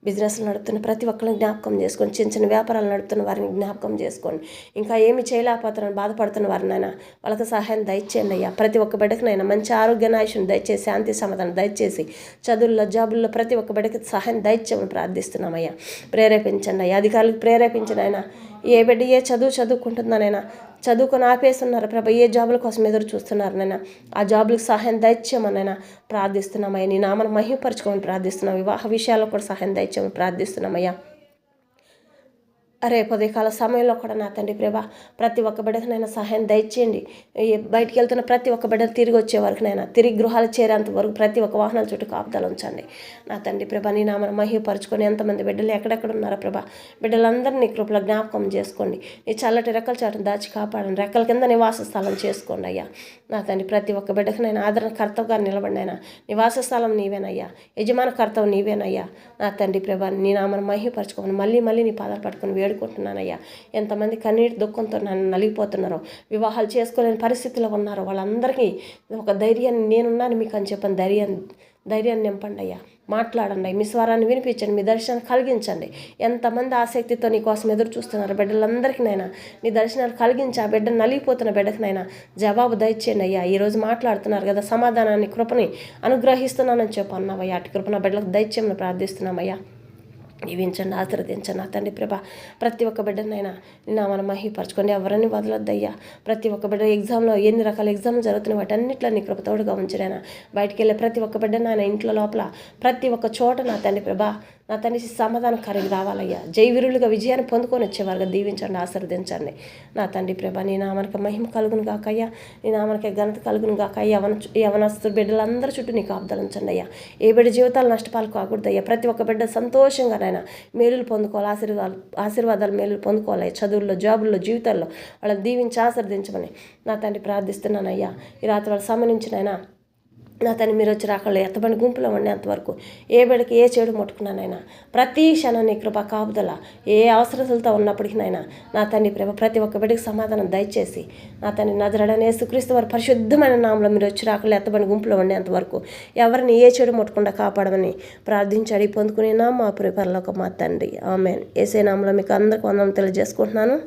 బిజినెస్లు నడుపుతున్న ప్రతి ఒక్కరిని జ్ఞాపకం చేసుకోండి. చిన్న చిన్న వ్యాపారాలు నడుపుతున్న వారిని జ్ఞాపకం చేసుకోండి. ఇంకా ఏమి చేయలేకపోతున్నారని బాధపడుతున్న వారినైనా వాళ్ళకి సహాయం దయచేయండి అయ్యా. ప్రతి ఒక్క బిడ్డకినైనా మంచి ఆరోగ్యాన్ని ఆయుష్ను దయచేసి, శాంతి సమాధానం దయచేసి, చదువుల్లో జాబుల్లో ప్రతి ఒక్క బిడ్డకి సహాయం దయచేయమని ప్రార్థిస్తున్నామయ్యా. ప్రేరేపించండి అయ్యా. అధికారులకు ప్రేరేపించిన ఆయన ఏ బిడ్డ ఏ చదువుకుంటుందనైనా చదువుకొని ఆపేస్తున్నారు ప్రభా, ఏ జాబుల కోసం ఎదురు చూస్తున్నారు నైనా ఆ జాబులకు సహాయం దయచేయమనైనా ప్రార్థిస్తున్నామయ్యా. నీ నామను మహిమపరచుకోమని ప్రార్థిస్తున్నాం. వివాహ విషయాల్లో కూడా సహాయం దయచేయమని ప్రార్థిస్తున్నామయ్యా. రేపు ఉదయకాల సమయంలో కూడా నా తండ్రి ప్రభా ప్రతి ఒక్క బిడ్డకనైనా సహాయం దయచేయండి. బయటికి వెళ్తున్న ప్రతి ఒక్క బిడ్డ తిరిగి వచ్చే వరకునైనా, తిరిగి గృహాలు చేరేంత వరకు ప్రతి ఒక్క వాహనాల చుట్టూ కాపుదలు ఉంచండి. నా తండ్రి ప్రభా నీ నామను మహిమపరుచుకొని ఎంతమంది బిడ్డలు ఎక్కడెక్కడ ఉన్నారో ప్రభా బిడ్డలందరినీ కృపలో జ్ఞాపకం చేసుకోండి. నీ చల్లటి రెక్కల చాటును దాచి కాపాడండి. రెక్కల కింద నివాస స్థలం చేసుకోండి అయ్యా. నా తండ్రి ప్రతి ఒక్క బిడ్డకనైనా ఆదరణ కర్తవ్యంగా నిలబడి అయినా నివాస స్థలం నీవేనయ్యా, యజమాన కర్తవ్యం నీవేనయ్యా. నా తండ్రి ప్రభా నీ నామను మహిమపరచుకోమని మళ్ళీ నీ పాదాలు పట్టుకొని వేడుకుంటున్నానయ్యా. ఎంతమంది కన్నీటి దుఃఖంతో నన్ను నలిగిపోతున్నారో, వివాహాలు చేసుకోలేని పరిస్థితిలో ఉన్నారో వాళ్ళందరికీ ఒక ధైర్యాన్ని నేనున్నాను మీకు అని చెప్పని ధైర్యాన్ని నింపండి అయ్యా. మాట్లాడండి, మీ స్వరాన్ని వినిపించండి, మీ దర్శనాన్ని కలిగించండి. ఎంతమంది ఆసక్తితో నీ కోసం ఎదురు చూస్తున్నారు బిడ్డలందరికీనైనా నీ దర్శనాలు కలిగించి ఆ బిడ్డ నలిగిపోతున్న బిడ్డకినైనా జవాబు దయచేయండి అయ్యా. ఈరోజు మాట్లాడుతున్నారు కదా, సమాధానాన్ని కృపని అనుగ్రహిస్తున్నానని చెప్పి అన్నావయ్యా. అటు కృపణ బిడ్డలకు దయచేయమని ప్రార్థిస్తున్నామయ్యా. దీవించండి, ఆశీర్వదించండి. నా తండ్రి ప్రభా ప్రతి ఒక్క బిడ్డనైనా నా మనం మహిపరచుకోండి, ఎవరిని వదలొద్దయ్యా. ప్రతి ఒక్క బిడ్డ ఎగ్జామ్లో ఎన్ని రకాల ఎగ్జామ్లు జరుగుతున్నాయి వాటన్నిటిలో నీ కృప తోడుగా ఉంచినైనా బయటికి వెళ్ళే ప్రతి ఒక్క బిడ్డ నాయన ఇంట్లో లోపల ప్రతి ఒక్క చోట నా తండ్రి ప్రభా నా తండ్రి సమాధానం కలిగి రావాలయ్యా. జయవీరులుగా విజయాన్ని పొందుకొని వచ్చేవారుగా దీవించండి, ఆశీర్వదించండి. నా తండ్రి ప్రభా నీ నామానికి మహిమ కలుగును కాకయ్యా, నీ నామానికి ఘనత కలుగును కాకయ్యా. యవనస్తు బిడ్డలందరూ చుట్టూ నీకు ఆపుదలించండి అయ్యా. ఏ బిడ్డ జీవితాలు నష్టపాలు కాకూడదయ్యా. ప్రతి ఒక్క బిడ్డ సంతోషంగా నాయన మేలులు పొందుకోవాలి, ఆశీర్వాదాలు మేలులు పొందుకోవాలి. చదువుల్లో, జాబుల్లో, జీవితాల్లో వాళ్ళని దీవించి ఆశీర్వదించమని నా తండ్రి ప్రార్థిస్తున్నానయ్యా. ఈ రాత్రి వాళ్ళ సంబంధించినైనా నా తండ్రి మీరు వచ్చి రాకళ్ళు ఎత్తబడి గుంపులో ఉండేంతవరకు ఏ బిడ్డకి ఏ చెడు ముట్టుకున్నానైనా ప్రతి క్షణాన్ని కృప కాపుదల ఏ అవసరతలతో ఉన్నప్పటికీనైనా నా తండ్రి ప్రభ ప్రతి ఒక్క బిడ్డకి సమాధానం దయచేసి నా తండ్రి నజరేయుడైన యేసుక్రీస్తు వారి పరిశుద్ధమైన నామములో మీరు వచ్చి రాకళ్ళు ఎత్తబడి గుంపులో ఉండేంతవరకు ఎవరిని ఏ చెడు ముట్టకుండా కాపాడమని ప్రార్థించి అడిగి పొందుకునే మా పరలోక మా తండ్రి. ఆమేన్. యేసే నామములో మీకు అందరికీ వందనాలు తెలియజేసుకుంటున్నాను.